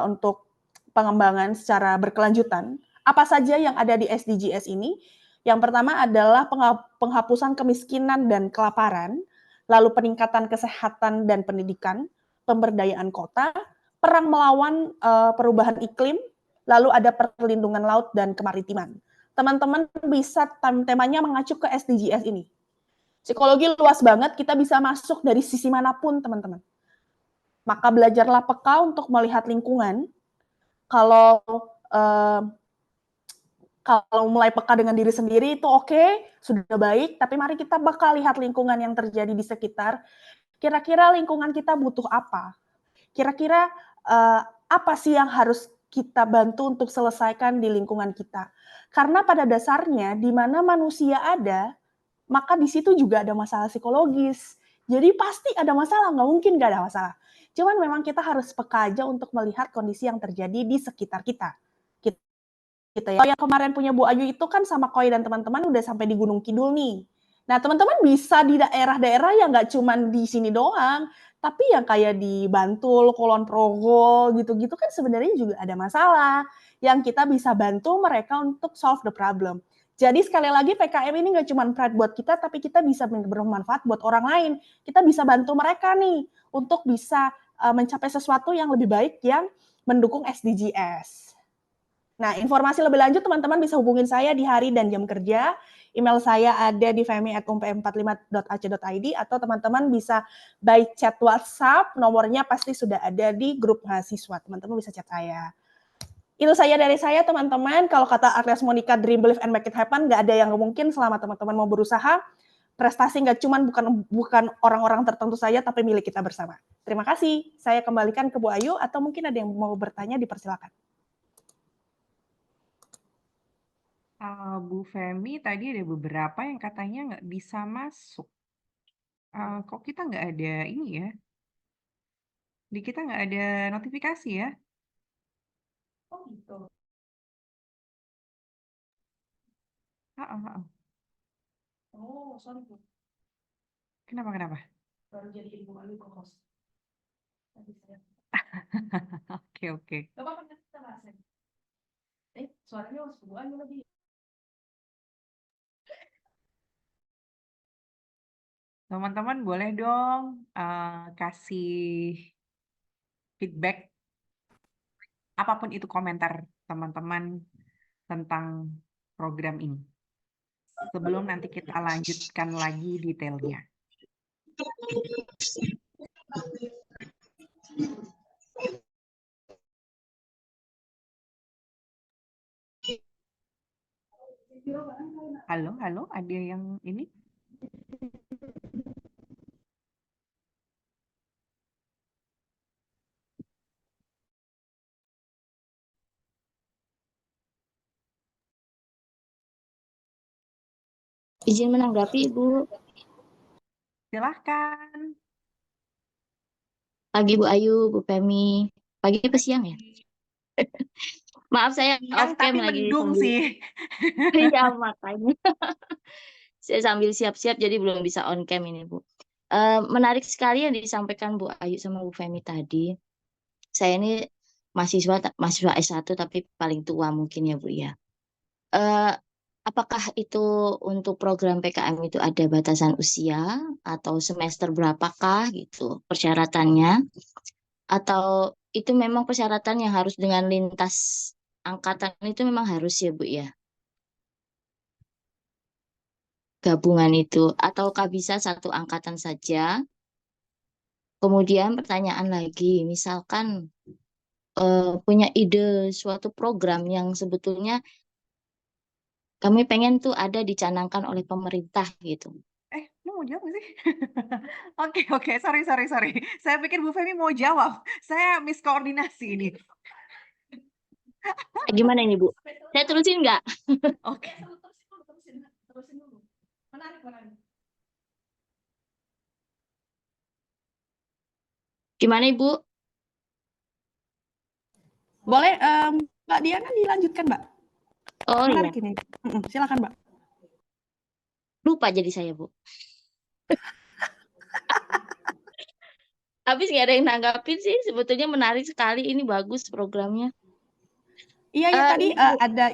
untuk pengembangan secara berkelanjutan. Apa saja yang ada di SDGs ini? Yang pertama adalah penghapusan kemiskinan dan kelaparan, lalu peningkatan kesehatan dan pendidikan, pemberdayaan kota, perang melawan perubahan iklim, lalu ada perlindungan laut dan kemaritiman. Teman-teman bisa temanya mengacu ke SDGs ini. Psikologi luas banget, kita bisa masuk dari sisi manapun, teman-teman. Maka belajarlah peka untuk melihat lingkungan. Kalau mulai peka dengan diri sendiri itu oke, sudah baik, tapi mari kita bakal lihat lingkungan yang terjadi di sekitar. Kira-kira lingkungan kita butuh apa? Kira-kira apa sih yang harus kita bantu untuk selesaikan di lingkungan kita? Karena pada dasarnya di mana manusia ada, maka di situ juga ada masalah psikologis. Jadi pasti ada masalah, nggak mungkin nggak ada masalah. Cuman memang kita harus peka aja untuk melihat kondisi yang terjadi di sekitar kita. Gitu ya. Yang kemarin punya Bu Ayu itu kan sama Koi dan teman-teman udah sampai di Gunung Kidul nih. Nah teman-teman bisa di daerah-daerah yang nggak cuma di sini doang, tapi yang kayak di Bantul, Kulon Progo gitu-gitu kan sebenarnya juga ada masalah yang kita bisa bantu mereka untuk solve the problem. Jadi sekali lagi PKM ini nggak cuma pride buat kita, tapi kita bisa bermanfaat buat orang lain. Kita bisa bantu mereka nih untuk bisa mencapai sesuatu yang lebih baik yang mendukung SDGs. Nah, informasi lebih lanjut teman-teman bisa hubungin saya di hari dan jam kerja. Email saya ada di femi@umpm45.ac.id atau teman-teman bisa by chat WhatsApp, nomornya pasti sudah ada di grup mahasiswa. Teman-teman bisa chat saya. Itu saja dari saya, teman-teman. Kalau kata Agnes Monica, dream, believe, and make it happen, nggak ada yang mungkin selama teman-teman mau berusaha. Prestasi nggak cuma bukan orang-orang tertentu saja, tapi milik kita bersama. Terima kasih. Saya kembalikan ke Bu Ayu, atau mungkin ada yang mau bertanya, dipersilakan. Bu Femi, tadi ada beberapa yang katanya nggak bisa masuk. Kok kita nggak ada ini ya? Di kita nggak ada notifikasi ya? Oh gitu. Oh, sorry Bu. Kenapa? Baru jadi Ibu Ayu co-host. Oke. Gak apa-apa, kita bahas lagi. Suaranya harus Bu Ayu lagi. Teman-teman boleh dong kasih feedback apapun itu komentar teman-teman tentang program ini. Sebelum nanti kita lanjutkan lagi detailnya. Halo, halo, ada yang ini? Izin menanggapi, Ibu. Silahkan. Pagi Bu Ayu, Bu Femi. Pagi apa siang ya? Maaf saya Siang off cam tapi lagi mendung sambil sih. iya makanya. Saya sambil siap-siap jadi belum bisa on cam ini Bu. Menarik sekali yang disampaikan Bu Ayu sama Bu Femi tadi. Saya ini mahasiswa S1 tapi paling tua mungkin ya Bu ya. Eh, apakah itu untuk program PKM itu ada batasan usia atau semester berapakah gitu persyaratannya? Atau itu memang persyaratan yang harus dengan lintas angkatan itu memang harus ya Bu ya, gabungan itu, ataukah bisa satu angkatan saja? Kemudian pertanyaan lagi, misalkan punya ide suatu program yang sebetulnya kami pengen tuh ada dicanangkan oleh pemerintah gitu. Lu mau jawab nggak sih? Oke, sorry. Saya pikir Bu Femi mau jawab. Saya miskoordinasi ini. Gimana ini Bu? Saya terusin nggak? Oke. Terusin dulu. Menarik. Gimana Ibu? Boleh, Mbak Diana dilanjutkan, Mbak. Oh iya, Menarik ini. Silakan, Mbak. lupa jadi saya Bu. Habis nggak ada yang nanggapin sih, sebetulnya menarik sekali, ini bagus programnya. Iya, tadi Ini Bu, ada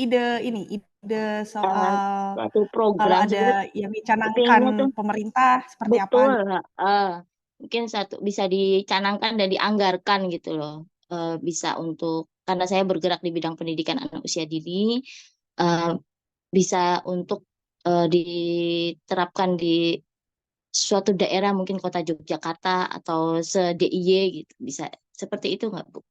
ide soal suatu kalau program ada yang pengennya tuh dicanangkan pemerintah seperti apa betul, gitu. mungkin satu bisa dicanangkan dan dianggarkan gitu loh. Bisa untuk karena saya bergerak di bidang pendidikan anak usia dini, eh, bisa untuk diterapkan di suatu daerah mungkin kota Yogyakarta atau se-DIY gitu, bisa seperti itu nggak Bu?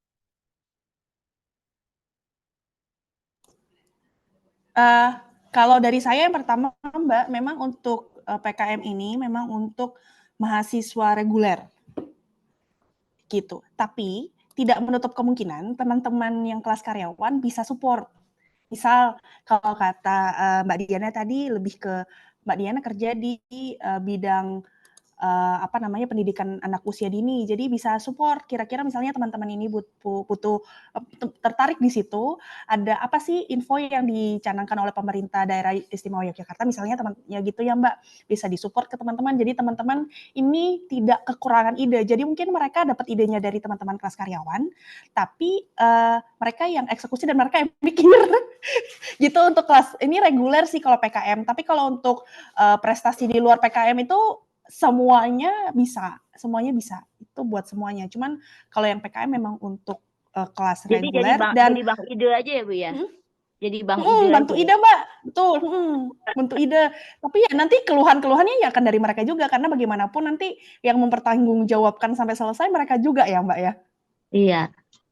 Kalau dari saya yang pertama, Mbak, memang untuk PKM ini memang untuk mahasiswa reguler gitu. Tapi tidak menutup kemungkinan teman-teman yang kelas karyawan bisa support. Misal kalau kata Mbak Diana tadi lebih ke Mbak Diana kerja di bidang pendidikan anak usia dini. Jadi bisa support kira-kira misalnya teman-teman ini butuh tertarik di situ, ada apa sih info yang dicanangkan oleh pemerintah daerah istimewa Yogyakarta misalnya ya gitu ya Mbak, bisa disupport ke teman-teman. Jadi teman-teman ini tidak kekurangan ide. Jadi mungkin mereka dapat idenya dari teman-teman kelas karyawan, tapi mereka yang eksekusi dan mereka yang mikir gitu untuk kelas ini reguler sih kalau PKM. Tapi kalau untuk prestasi di luar PKM itu semuanya bisa. Itu buat semuanya. Cuman kalau yang PKM memang untuk kelas Jadi reguler dan jadi bang ide aja ya Bu ya? Hmm? Jadi bang ide bantu aja. ide Mbak, betul, bantu ide. Tapi ya nanti keluhan-keluhannya ya akan dari mereka juga karena bagaimanapun nanti yang mempertanggungjawabkan sampai selesai mereka juga ya Mbak ya. Iya.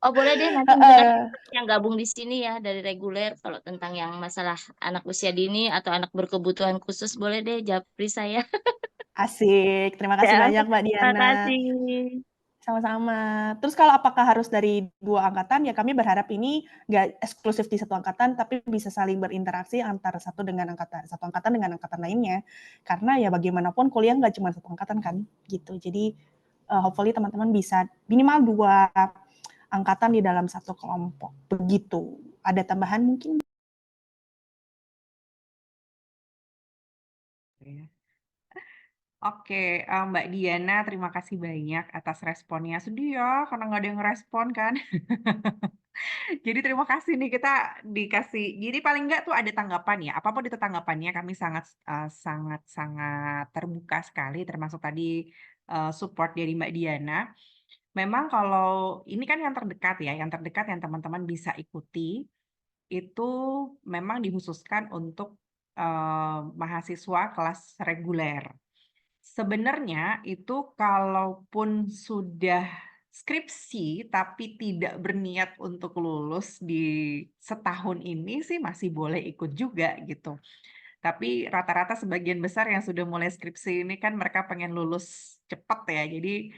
Oh boleh deh nanti misalkan yang gabung di sini ya dari reguler kalau tentang yang masalah anak usia dini atau anak berkebutuhan khusus boleh deh japri saya. Asik, terima kasih Ya, banyak Mbak terima Diana. kasih. Sama-sama. Terus kalau apakah harus dari 2 angkatan, ya kami berharap ini nggak eksklusif di 1 angkatan, tapi bisa saling berinteraksi antara satu angkatan dengan angkatan lainnya. Karena ya bagaimanapun kuliah nggak cuma 1 angkatan kan, gitu. Jadi hopefully teman-teman bisa minimal 2 angkatan di dalam satu kelompok, begitu. Ada tambahan mungkin? Oke, Mbak Diana, terima kasih banyak atas responnya. Sedih ya, karena nggak ada yang respon kan. Jadi terima kasih nih kita dikasih. Jadi paling nggak tuh ada tanggapan ya. Apapun itu tanggapannya, kami sangat terbuka sekali. Termasuk tadi support dari Mbak Diana. Memang kalau ini kan yang terdekat ya, yang terdekat yang teman-teman bisa ikuti itu memang dikhususkan untuk mahasiswa kelas reguler. Sebenarnya itu kalaupun sudah skripsi tapi tidak berniat untuk lulus di setahun ini sih masih boleh ikut juga gitu. Tapi rata-rata sebagian besar yang sudah mulai skripsi ini kan mereka pengen lulus cepat ya. Jadi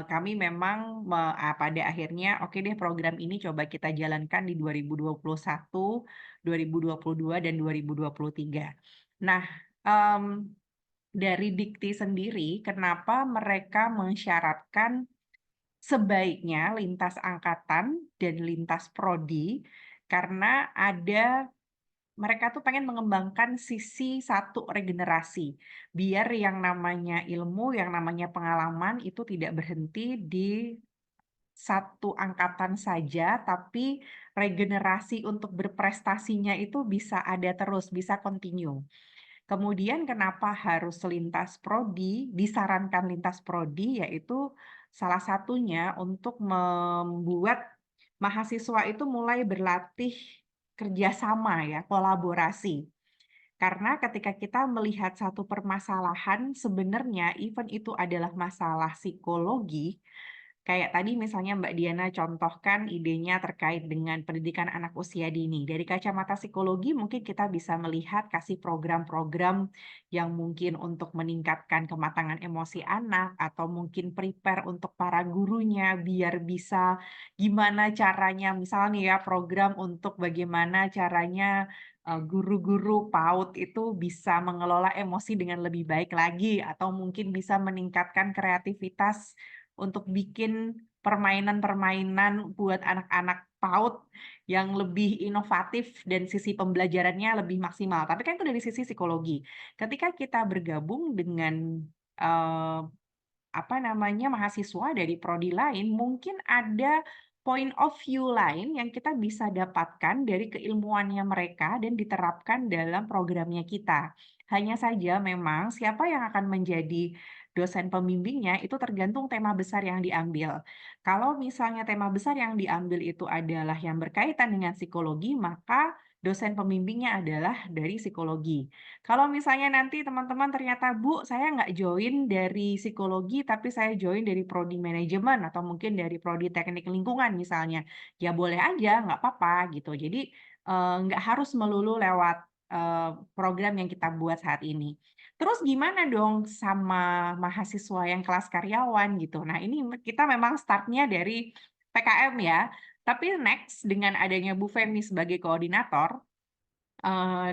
kami memang pada akhirnya oke deh program ini coba kita jalankan di 2021, 2022 dan 2023. Nah, dari Dikti sendiri kenapa mereka mensyaratkan sebaiknya lintas angkatan dan lintas prodi karena mereka tuh pengen mengembangkan sisi satu regenerasi. Biar yang namanya ilmu, yang namanya pengalaman itu tidak berhenti di satu angkatan saja, tapi regenerasi untuk berprestasinya itu bisa ada terus, bisa continue. Kemudian kenapa harus lintas prodi, disarankan lintas prodi, yaitu salah satunya untuk membuat mahasiswa itu mulai berlatih kerjasama ya, kolaborasi. Karena ketika kita melihat satu permasalahan, sebenarnya even itu adalah masalah psikologi, kayak tadi misalnya Mbak Diana contohkan idenya terkait dengan pendidikan anak usia dini. Dari kacamata psikologi mungkin kita bisa melihat kasih program-program yang mungkin untuk meningkatkan kematangan emosi anak atau mungkin prepare untuk para gurunya biar bisa gimana caranya misalnya ya program untuk bagaimana caranya guru-guru PAUD itu bisa mengelola emosi dengan lebih baik lagi atau mungkin bisa meningkatkan kreativitas untuk bikin permainan-permainan buat anak-anak PAUD yang lebih inovatif dan sisi pembelajarannya lebih maksimal. Tapi kan itu dari sisi psikologi. Ketika kita bergabung dengan mahasiswa dari prodi lain, mungkin ada point of view lain yang kita bisa dapatkan dari keilmuannya mereka dan diterapkan dalam programnya kita. Hanya saja memang siapa yang akan menjadi dosen pembimbingnya itu tergantung tema besar yang diambil. Kalau misalnya tema besar yang diambil itu adalah yang berkaitan dengan psikologi, maka dosen pembimbingnya adalah dari psikologi. Kalau misalnya nanti teman-teman ternyata, Bu, saya nggak join dari psikologi, tapi saya join dari prodi manajemen atau mungkin dari prodi teknik lingkungan misalnya, ya boleh aja, nggak apa-apa gitu. Jadi nggak harus melulu lewat program yang kita buat saat ini. Terus gimana dong sama mahasiswa yang kelas karyawan gitu? Nah ini kita memang startnya dari PKM ya, tapi next dengan adanya Bu Femi sebagai koordinator,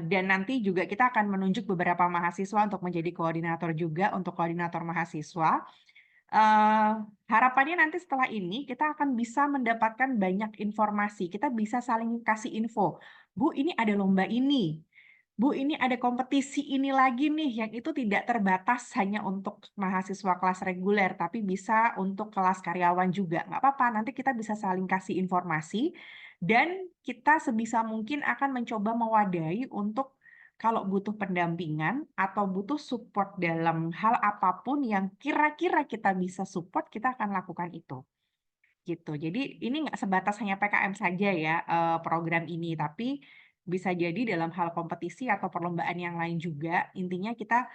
dan nanti juga kita akan menunjuk beberapa mahasiswa untuk menjadi koordinator juga untuk koordinator mahasiswa. Harapannya nanti setelah ini kita akan bisa mendapatkan banyak informasi. Kita bisa saling kasih info. Bu, ini ada lomba ini. Bu, ini ada kompetisi ini lagi nih, yang itu tidak terbatas hanya untuk mahasiswa kelas reguler, tapi bisa untuk kelas karyawan juga. Nggak apa-apa, nanti kita bisa saling kasih informasi, dan kita sebisa mungkin akan mencoba mewadahi untuk kalau butuh pendampingan atau butuh support dalam hal apapun yang kira-kira kita bisa support, kita akan lakukan itu. Gitu. Jadi ini nggak sebatas hanya PKM saja ya program ini, tapi bisa jadi dalam hal kompetisi atau perlombaan yang lain juga. Intinya kita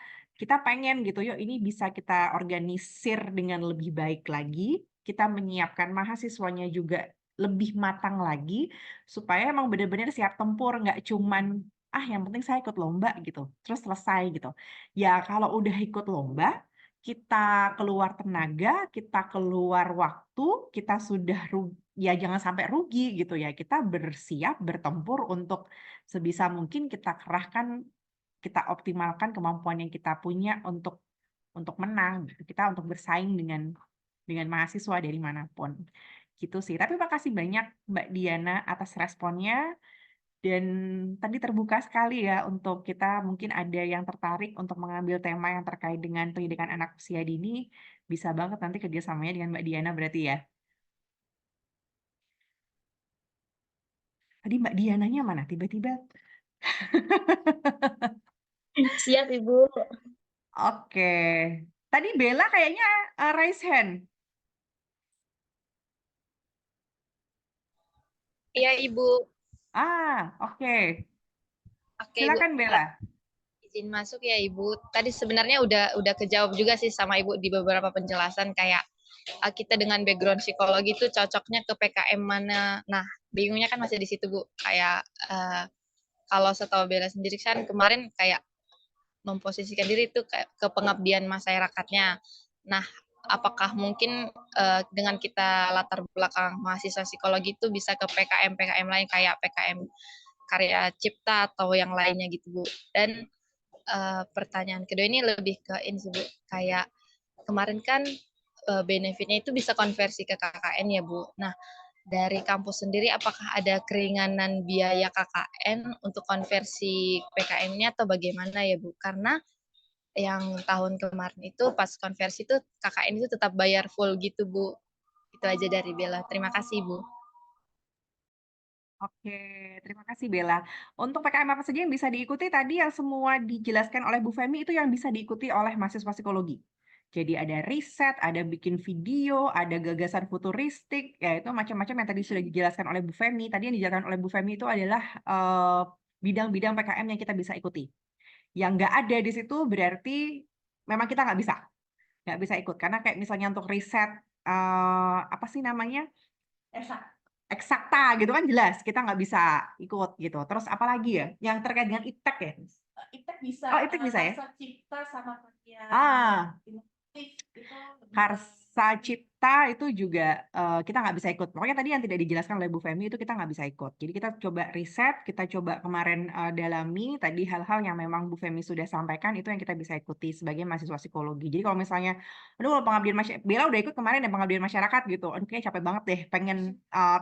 pengen gitu, yuk ini bisa kita organisir dengan lebih baik lagi. Kita menyiapkan mahasiswanya juga lebih matang lagi supaya emang benar-benar siap tempur, nggak cuman yang penting saya ikut lomba gitu, terus selesai gitu. Ya kalau udah ikut lomba, kita keluar tenaga, kita keluar waktu, kita sudah ya jangan sampai rugi gitu ya. Kita bersiap bertempur untuk sebisa mungkin kita kerahkan, kita optimalkan kemampuan yang kita punya untuk menang gitu. Kita untuk bersaing dengan mahasiswa dari manapun. Gitu sih. Tapi makasih banyak Mbak Diana atas responnya. Dan tadi terbuka sekali ya untuk kita mungkin ada yang tertarik untuk mengambil tema yang terkait dengan pendidikan anak usia dini, bisa banget nanti kerjasamanya dengan Mbak Diana berarti ya. Tadi Mbak Diananya mana? Tiba-tiba. Siap, Ibu. Oke. Tadi Bella kayaknya raise hand. Iya, Ibu. Oke. Oke, Ibu. Silakan Bella. Izin masuk ya, Ibu. Tadi sebenarnya udah kejawab juga sih sama Ibu di beberapa penjelasan kayak kita dengan background psikologi itu cocoknya ke PKM mana. Nah, bingungnya kan masih di situ, Bu. Kayak kalau setahu Bella sendiri kan kemarin kayak memposisikan diri itu kayak ke pengabdian masyarakatnya. Nah, apakah mungkin dengan kita latar belakang mahasiswa psikologi itu bisa ke PKM lain kayak PKM karya cipta atau yang lainnya gitu, Bu. Dan pertanyaan kedua ini lebih ke ini sih, Bu. Kayak kemarin kan benefitnya itu bisa konversi ke KKN ya, Bu. Nah, dari kampus sendiri apakah ada keringanan biaya KKN untuk konversi PKM-nya atau bagaimana ya, Bu? Karena yang tahun kemarin itu pas konversi itu KKN itu tetap bayar full gitu, Bu. Itu aja dari Bella. Terima kasih, Bu. Oke, terima kasih Bella. Untuk PKM apa saja yang bisa diikuti tadi yang semua dijelaskan oleh Bu Femi itu yang bisa diikuti oleh mahasiswa psikologi. Jadi ada riset, ada bikin video, ada gagasan futuristik, ya itu macam-macam yang tadi sudah dijelaskan oleh Bu Femi. Tadi yang dijelaskan oleh Bu Femi itu adalah bidang-bidang PKM yang kita bisa ikuti. Yang nggak ada di situ berarti memang kita nggak bisa ikut. Karena kayak misalnya untuk riset, apa sih namanya? Eksakta gitu kan jelas kita nggak bisa ikut gitu. Terus apa lagi ya yang terkait dengan iptek ya? Iptek bisa, Oh, iptek bisa ya? Karsa Cipta sama karya inovatif itu Karsa Cipta itu juga kita nggak bisa ikut. Pokoknya tadi yang tidak dijelaskan oleh Bu Femi itu kita nggak bisa ikut. Jadi kita coba riset, kita coba kemarin dalami tadi hal-hal yang memang Bu Femi sudah sampaikan itu yang kita bisa ikuti sebagai mahasiswa psikologi. Jadi kalau misalnya, aduh kalau pengabdian masyarakat, Bella udah ikut kemarin yang pengabdian masyarakat gitu, aduh kayaknya capek banget deh, pengen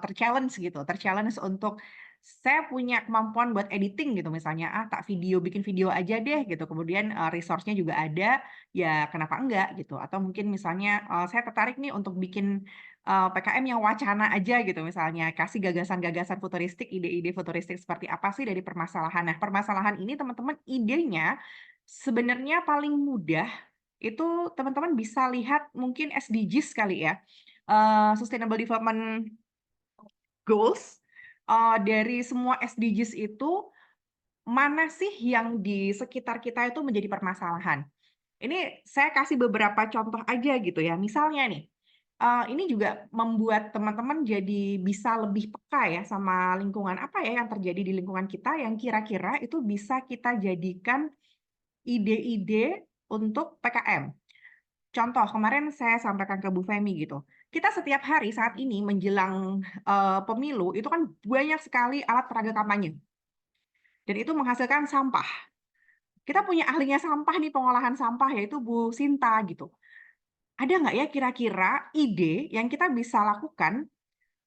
terchallenge gitu, terchallenge untuk saya punya kemampuan buat editing gitu misalnya, tak bikin video aja deh gitu, kemudian resource-nya juga ada, ya kenapa enggak gitu, atau mungkin misalnya saya tertarik nih untuk bikin PKM yang wacana aja gitu misalnya, kasih gagasan-gagasan futuristik, ide-ide futuristik seperti apa sih dari permasalahan. Nah, permasalahan ini teman-teman idenya sebenarnya paling mudah itu teman-teman bisa lihat mungkin SDGs kali ya, Sustainable Development Goals. Dari semua SDGs itu mana sih yang di sekitar kita itu menjadi permasalahan? Ini saya kasih beberapa contoh aja gitu ya. Misalnya nih, ini juga membuat teman-teman jadi bisa lebih peka ya sama lingkungan apa ya yang terjadi di lingkungan kita yang kira-kira itu bisa kita jadikan ide-ide untuk PKM. Contoh, kemarin saya sampaikan ke Bu Femi gitu. Kita setiap hari saat ini menjelang pemilu itu kan banyak sekali alat peraga kampanye. Dan itu menghasilkan sampah. Kita punya ahlinya sampah nih, pengolahan sampah, yaitu Bu Sinta gitu. Ada nggak ya kira-kira ide yang kita bisa lakukan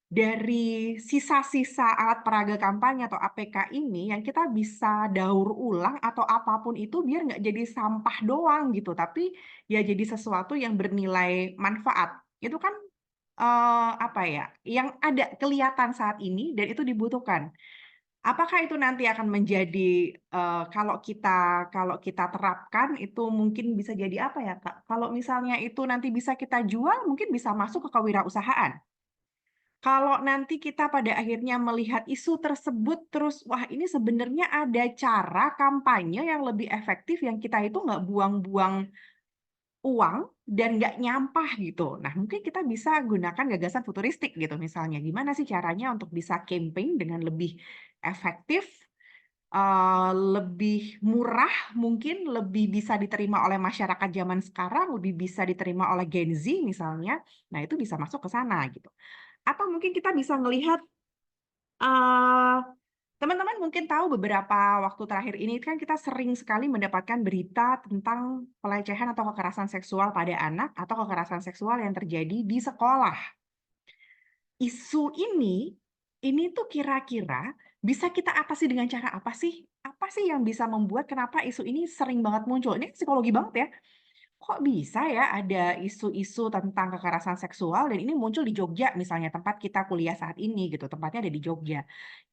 dari sisa-sisa alat peraga kampanye atau APK ini yang kita bisa daur ulang atau apapun itu biar nggak jadi sampah doang gitu, tapi ya jadi sesuatu yang bernilai manfaat. Itu kan apa ya, yang ada kelihatan saat ini dan itu dibutuhkan. Apakah itu nanti akan menjadi kalau kita terapkan itu mungkin bisa jadi apa ya, Kak? Kalau misalnya itu nanti bisa kita jual, mungkin bisa masuk ke kewirausahaan. Kalau nanti kita pada akhirnya melihat isu tersebut terus, wah ini sebenarnya ada cara kampanye yang lebih efektif yang kita itu nggak buang-buang uang dan nggak nyampah gitu. Nah mungkin kita bisa gunakan gagasan futuristik gitu misalnya. Gimana sih caranya untuk bisa campaign dengan lebih efektif, lebih murah, mungkin lebih bisa diterima oleh masyarakat zaman sekarang, lebih bisa diterima oleh Gen Z misalnya. Nah itu bisa masuk ke sana gitu. Atau mungkin kita bisa melihat, teman-teman mungkin tahu beberapa waktu terakhir ini kan kita sering sekali mendapatkan berita tentang pelecehan atau kekerasan seksual pada anak atau kekerasan seksual yang terjadi di sekolah. Isu ini tuh kira-kira bisa kita atasi dengan cara apa sih? Apa sih yang bisa membuat kenapa isu ini sering banget muncul? Ini psikologi banget ya. Kok bisa ya ada isu-isu tentang kekerasan seksual dan ini muncul di Jogja misalnya tempat kita kuliah saat ini gitu, tempatnya ada di Jogja.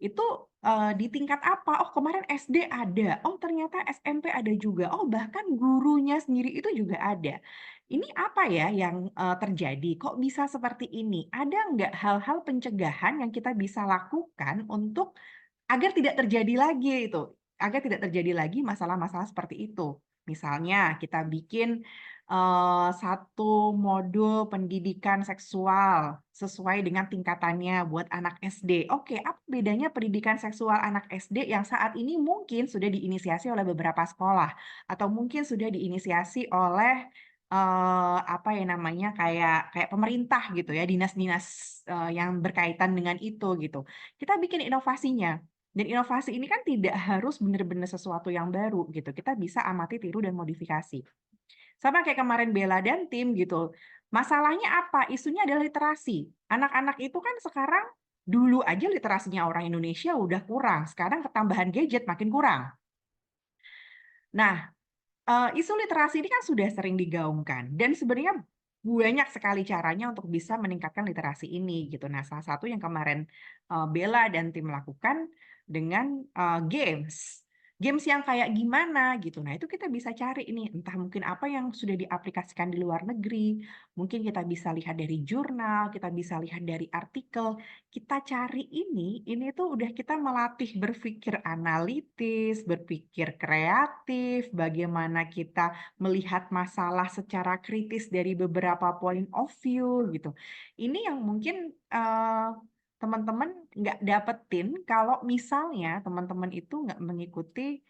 Itu di tingkat apa? Oh kemarin SD ada, oh ternyata SMP ada juga, oh bahkan gurunya sendiri itu juga ada. Ini apa ya yang terjadi? Kok bisa seperti ini? Ada nggak hal-hal pencegahan yang kita bisa lakukan untuk agar tidak terjadi lagi itu, agar tidak terjadi lagi masalah-masalah seperti itu? Misalnya kita bikin satu modul pendidikan seksual sesuai dengan tingkatannya buat anak SD. Oke, apa bedanya pendidikan seksual anak SD yang saat ini mungkin sudah diinisiasi oleh beberapa sekolah atau mungkin sudah diinisiasi oleh apa ya namanya kayak pemerintah gitu ya, dinas-dinas yang berkaitan dengan itu gitu. Kita bikin inovasinya. Dan inovasi ini kan tidak harus benar-benar sesuatu yang baru gitu. Kita bisa amati, tiru, dan modifikasi. Sama kayak kemarin Bella dan tim gitu. Masalahnya apa? Isunya adalah literasi. Anak-anak itu kan sekarang dulu aja literasinya orang Indonesia udah kurang. Sekarang ketambahan gadget makin kurang. Nah, isu literasi ini kan sudah sering digaungkan. Dan sebenarnya banyak sekali caranya untuk bisa meningkatkan literasi ini gitu. Nah, salah satu yang kemarin Bella dan tim lakukan dengan games. Games yang kayak gimana gitu. Nah, itu kita bisa cari ini, entah mungkin apa yang sudah diaplikasikan di luar negeri, mungkin kita bisa lihat dari jurnal, kita bisa lihat dari artikel, kita cari ini tuh udah kita melatih berpikir analitis, berpikir kreatif, bagaimana kita melihat masalah secara kritis dari beberapa point of view gitu. Ini yang mungkin teman-teman nggak dapetin kalau misalnya teman-teman itu nggak mengikuti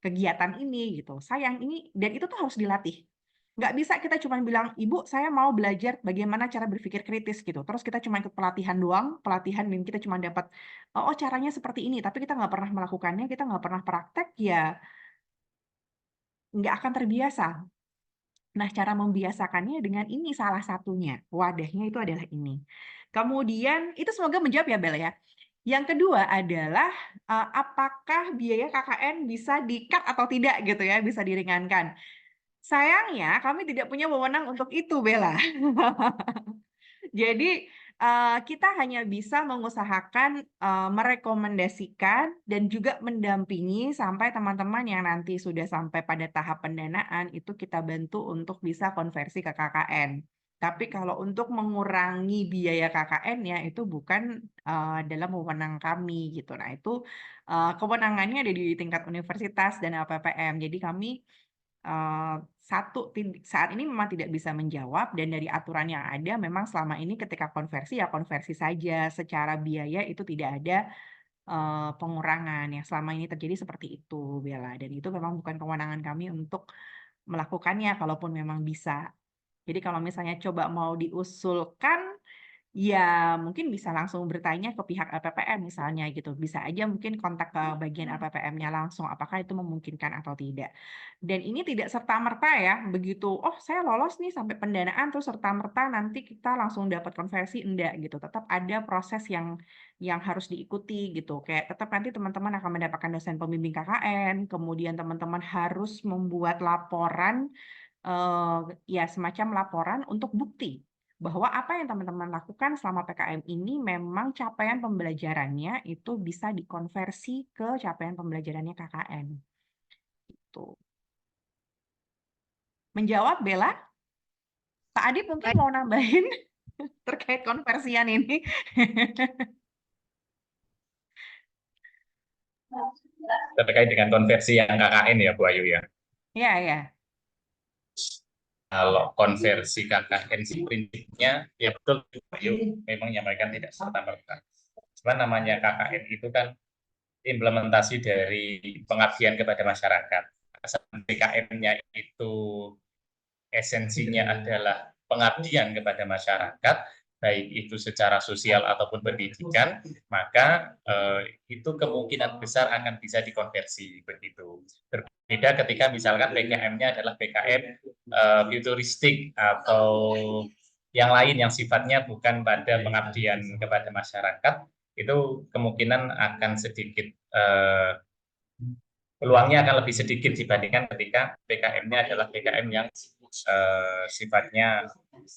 kegiatan ini gitu. Sayang ini, dan itu tuh harus dilatih. Nggak bisa kita cuma bilang, Ibu saya mau belajar bagaimana cara berpikir kritis gitu. Terus kita cuma ikut pelatihan doang, pelatihan dan kita cuma dapat, oh caranya seperti ini, tapi kita nggak pernah melakukannya, kita nggak pernah praktek, ya nggak akan terbiasa. Nah, cara membiasakannya dengan ini salah satunya. Wadahnya itu adalah ini. Kemudian, itu semoga menjawab ya, Bel ya. Yang kedua adalah, apakah biaya KKN bisa di-cut atau tidak gitu ya, bisa diringankan. Sayangnya, kami tidak punya wewenang untuk itu, Bella. Jadi, kita hanya bisa mengusahakan, merekomendasikan dan juga mendampingi sampai teman-teman yang nanti sudah sampai pada tahap pendanaan, itu kita bantu untuk bisa konversi ke KKN. Tapi kalau untuk mengurangi biaya KKN-nya, itu bukan, dalam wewenang kami, gitu. Nah, itu, kewenangannya ada di tingkat universitas dan LPPM. Jadi kami saat ini memang tidak bisa menjawab, dan dari aturan yang ada memang selama ini ketika konversi ya konversi saja, secara biaya itu tidak ada pengurangan. Yang selama ini terjadi seperti itu, Bella, dan itu memang bukan kewenangan kami untuk melakukannya kalaupun memang bisa. Jadi kalau misalnya coba mau diusulkan, ya mungkin bisa langsung bertanya ke pihak LPPM misalnya gitu. Bisa aja mungkin kontak ke bagian LPPM-nya langsung, apakah itu memungkinkan atau tidak. Dan ini tidak serta-merta ya, begitu, oh saya lolos nih sampai pendanaan, terus serta-merta nanti kita langsung dapat konversi, enggak gitu. Tetap ada proses yang harus diikuti gitu. Kayak tetap nanti teman-teman akan mendapatkan dosen pembimbing KKN, kemudian teman-teman harus membuat laporan, ya semacam laporan untuk bukti bahwa apa yang teman-teman lakukan selama PKM ini memang capaian pembelajarannya itu bisa dikonversi ke capaian pembelajarannya KKN. Itu. Menjawab, Bella? Pak Adip mungkin mau nambahin terkait konversian ini? Terkait dengan konversi yang KKN ya, Bu Ayu ya. Iya, iya. Kalau konversi KKN sih prinsipnya, ya betul, Bu Ayu memang menyampaikan tidak serta-merta. Cuma namanya KKN itu kan implementasi dari pengabdian kepada masyarakat. Asal PKM-nya itu esensinya adalah pengabdian kepada masyarakat, baik itu secara sosial ataupun pendidikan, maka itu kemungkinan besar akan bisa dikonversi begitu. Berbeda ketika misalkan PKM-nya adalah PKM futuristik atau yang lain yang sifatnya bukan pada pengabdian kepada masyarakat, itu kemungkinan akan sedikit peluangnya akan lebih sedikit dibandingkan ketika PKM-nya adalah PKM yang sifatnya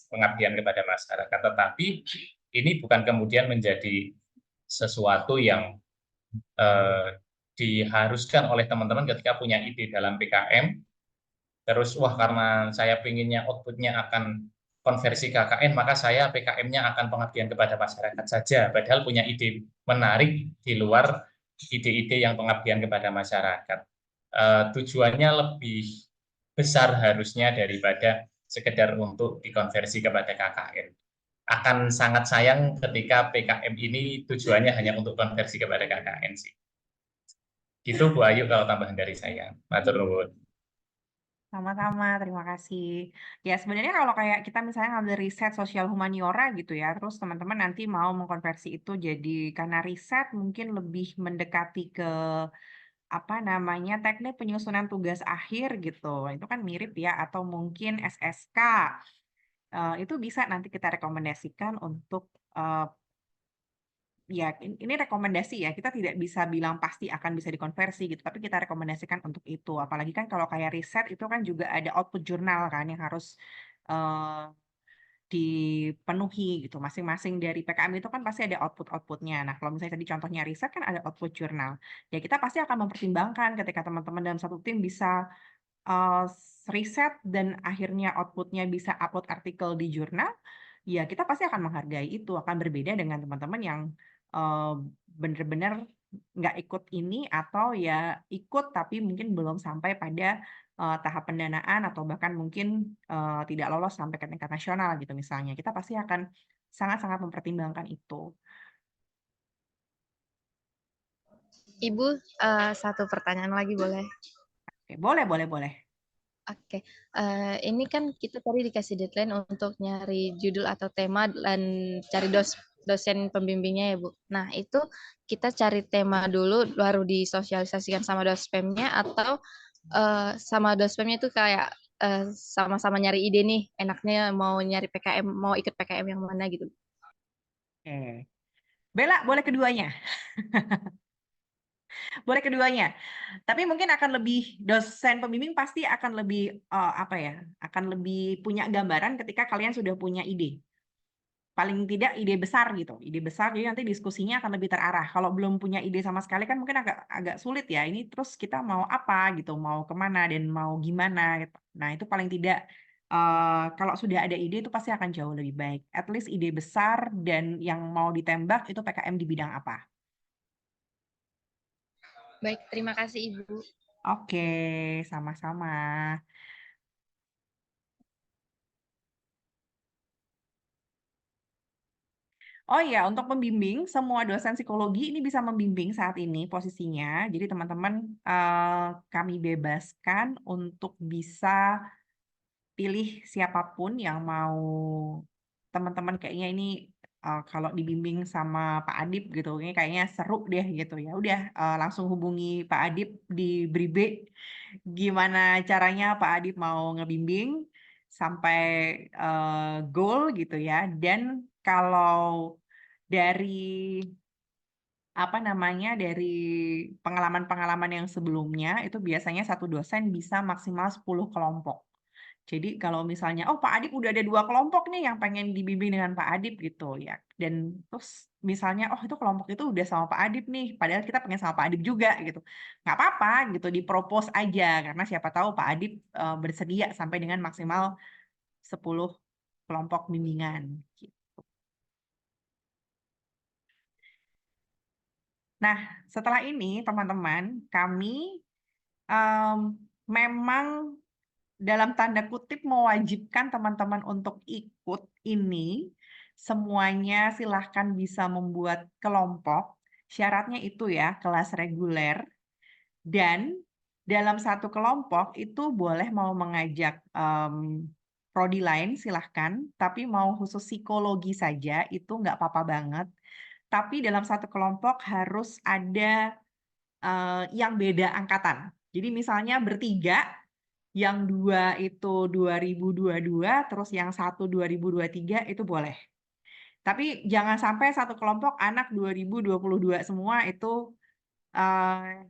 pengabdian kepada masyarakat. Tetapi ini bukan kemudian menjadi sesuatu yang diharuskan oleh teman-teman ketika punya ide dalam PKM, terus wah karena saya pinginnya outputnya akan konversi KKN, maka saya PKM-nya akan pengabdian kepada masyarakat saja, padahal punya ide menarik di luar ide-ide yang pengabdian kepada masyarakat. Tujuannya lebih besar harusnya daripada sekedar untuk dikonversi kepada KKN. Akan sangat sayang ketika PKM ini tujuannya hanya untuk konversi kepada KKN sih. Gitu Bu Ayu kalau tambahan dari saya. Matur nuwun. Sama-sama, terima kasih. Ya, sebenarnya kalau kayak kita misalnya ngambil riset sosial humaniora gitu ya, terus teman-teman nanti mau mengkonversi itu jadi karena riset mungkin lebih mendekati ke apa namanya teknik penyusunan tugas akhir gitu. Itu kan mirip ya, atau mungkin SSK. Itu bisa nanti kita rekomendasikan untuk ya ini rekomendasi ya, kita tidak bisa bilang pasti akan bisa dikonversi gitu, tapi kita rekomendasikan untuk itu. Apalagi kan kalau kayak riset itu kan juga ada output jurnal kan yang harus eh, dipenuhi gitu. Masing-masing dari PKM itu kan pasti ada output-outputnya. Nah, kalau misalnya tadi contohnya riset kan ada output jurnal. Ya kita pasti akan mempertimbangkan ketika teman-teman dalam satu tim bisa eh, riset dan akhirnya outputnya bisa upload artikel di jurnal, ya kita pasti akan menghargai itu, akan berbeda dengan teman-teman yang eh, benar-benar nggak ikut ini atau ya ikut tapi mungkin belum sampai pada tahap pendanaan atau bahkan mungkin tidak lolos sampai ke tingkat nasional gitu misalnya. Kita pasti akan sangat-sangat mempertimbangkan itu. Ibu, satu pertanyaan lagi boleh? Oke, boleh. Oke, ini kan kita tadi dikasih deadline untuk nyari judul atau tema dan cari dosen pembimbingnya ya Bu. Nah itu kita cari tema dulu baru disosialisasikan sama dospemnya atau sama dospemnya itu kayak sama-sama nyari ide nih, enaknya mau nyari PKM, mau ikut PKM yang mana gitu. Oke. Bella, boleh keduanya. Boleh keduanya. Tapi mungkin akan lebih dosen pembimbing pasti akan lebih apa ya? Akan lebih punya gambaran ketika kalian sudah punya ide. Paling tidak ide besar gitu. Ide besar jadi nanti diskusinya akan lebih terarah. Kalau belum punya ide sama sekali kan mungkin agak sulit ya. Ini terus kita mau apa gitu, mau kemana dan mau gimana gitu. Nah, itu paling tidak kalau sudah ada ide itu pasti akan jauh lebih baik. At least ide besar dan yang mau ditembak itu PKM di bidang apa. Baik, terima kasih Ibu. Oke, sama-sama. Oh iya, untuk pembimbing, semua dosen psikologi ini bisa membimbing saat ini posisinya. Jadi teman-teman kami bebaskan untuk bisa pilih siapapun yang mau teman-teman kayaknya ini kalau dibimbing sama Pak Adip gitu, ini kayaknya seru deh gitu ya. Udah langsung hubungi Pak Adip di Bribe. Gimana caranya Pak Adip mau ngebimbing sampai goal gitu ya. Dan kalau dari apa namanya dari pengalaman-pengalaman yang sebelumnya itu biasanya satu dosen bisa maksimal 10 kelompok. Jadi kalau misalnya, oh Pak Adip udah ada 2 kelompok nih yang pengen dibimbing dengan Pak Adip gitu ya. Dan terus misalnya, oh itu kelompok itu udah sama Pak Adip nih, padahal kita pengen sama Pak Adip juga gitu. Nggak apa-apa gitu, dipropose aja. Karena siapa tahu Pak Adip bersedia sampai dengan maksimal 10 kelompok bimbingan. Gitu. Nah, setelah ini teman-teman, kami memang dalam tanda kutip mewajibkan teman-teman untuk ikut ini. Semuanya silahkan bisa membuat kelompok. Syaratnya itu ya, kelas reguler. Dan dalam satu kelompok itu boleh mau mengajak prodi lain silahkan. Tapi mau khusus psikologi saja itu nggak apa-apa banget. Tapi dalam satu kelompok harus ada yang beda angkatan. Jadi misalnya bertiga, yang 2 itu 2022, terus yang 1 2023 itu boleh. Tapi jangan sampai satu kelompok anak 2022 semua itu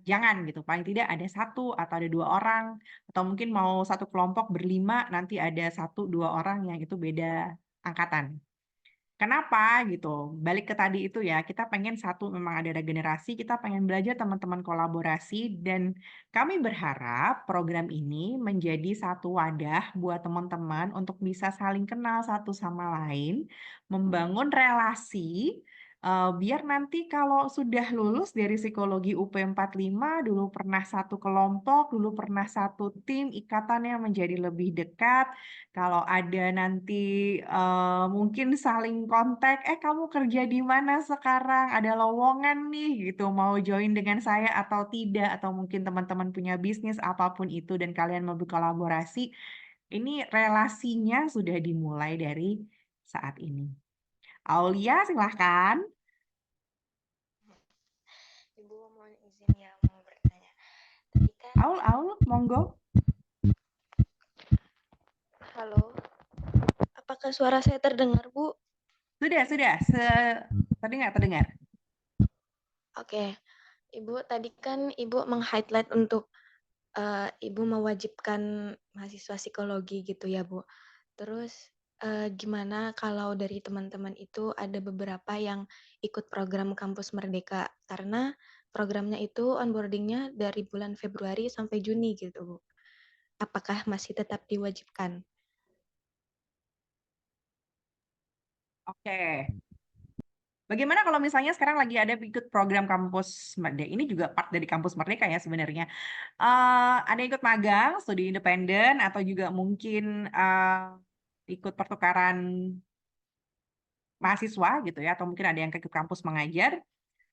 jangan gitu. Paling tidak ada 1 atau ada 2 orang. Atau mungkin mau satu kelompok berlima, nanti ada 1-2 orang yang itu beda angkatan. Kenapa gitu? Balik ke tadi itu ya, kita pengen satu memang ada regenerasi, kita pengen belajar teman-teman kolaborasi, dan kami berharap program ini menjadi satu wadah buat teman-teman untuk bisa saling kenal satu sama lain, membangun relasi Biar nanti kalau sudah lulus dari psikologi UP 45, dulu pernah satu kelompok, dulu pernah satu tim, ikatannya menjadi lebih dekat. Kalau ada nanti mungkin saling kontak, kamu kerja di mana sekarang? Ada lowongan nih gitu, mau join dengan saya atau tidak, atau mungkin teman-teman punya bisnis apapun itu dan kalian mau berkolaborasi, ini relasinya sudah dimulai dari saat ini. Aulia, silahkan. Ibu mohon izin ya mau bertanya. Tadi kan Aul, monggo. halo. Apakah suara saya terdengar, Bu? Sudah. Terdengar. Oke. Ibu tadi kan Ibu meng-highlight untuk Ibu mewajibkan mahasiswa psikologi gitu ya, Bu. Terus gimana kalau dari teman-teman itu ada beberapa yang ikut program Kampus Merdeka karena programnya itu onboardingnya dari bulan Februari sampai Juni gitu, Bu. Apakah masih tetap diwajibkan? Oke. Bagaimana kalau misalnya sekarang lagi ada ikut program Kampus Merdeka? Ini juga part dari Kampus Merdeka ya sebenarnya. Ada ikut magang, studi independen, atau juga mungkin ikut pertukaran mahasiswa gitu ya, atau mungkin ada yang ke kampus mengajar.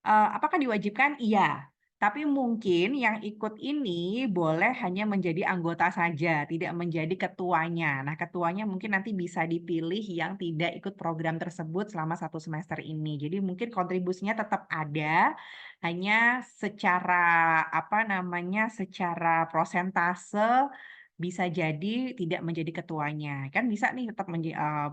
Apakah diwajibkan? Iya. Tapi mungkin yang ikut ini boleh hanya menjadi anggota saja, tidak menjadi ketuanya. Nah, ketuanya mungkin nanti bisa dipilih yang tidak ikut program tersebut selama 1 semester ini. Jadi mungkin kontribusinya tetap ada, hanya secara secara prosentase bisa jadi tidak menjadi ketuanya. Kan bisa nih tetap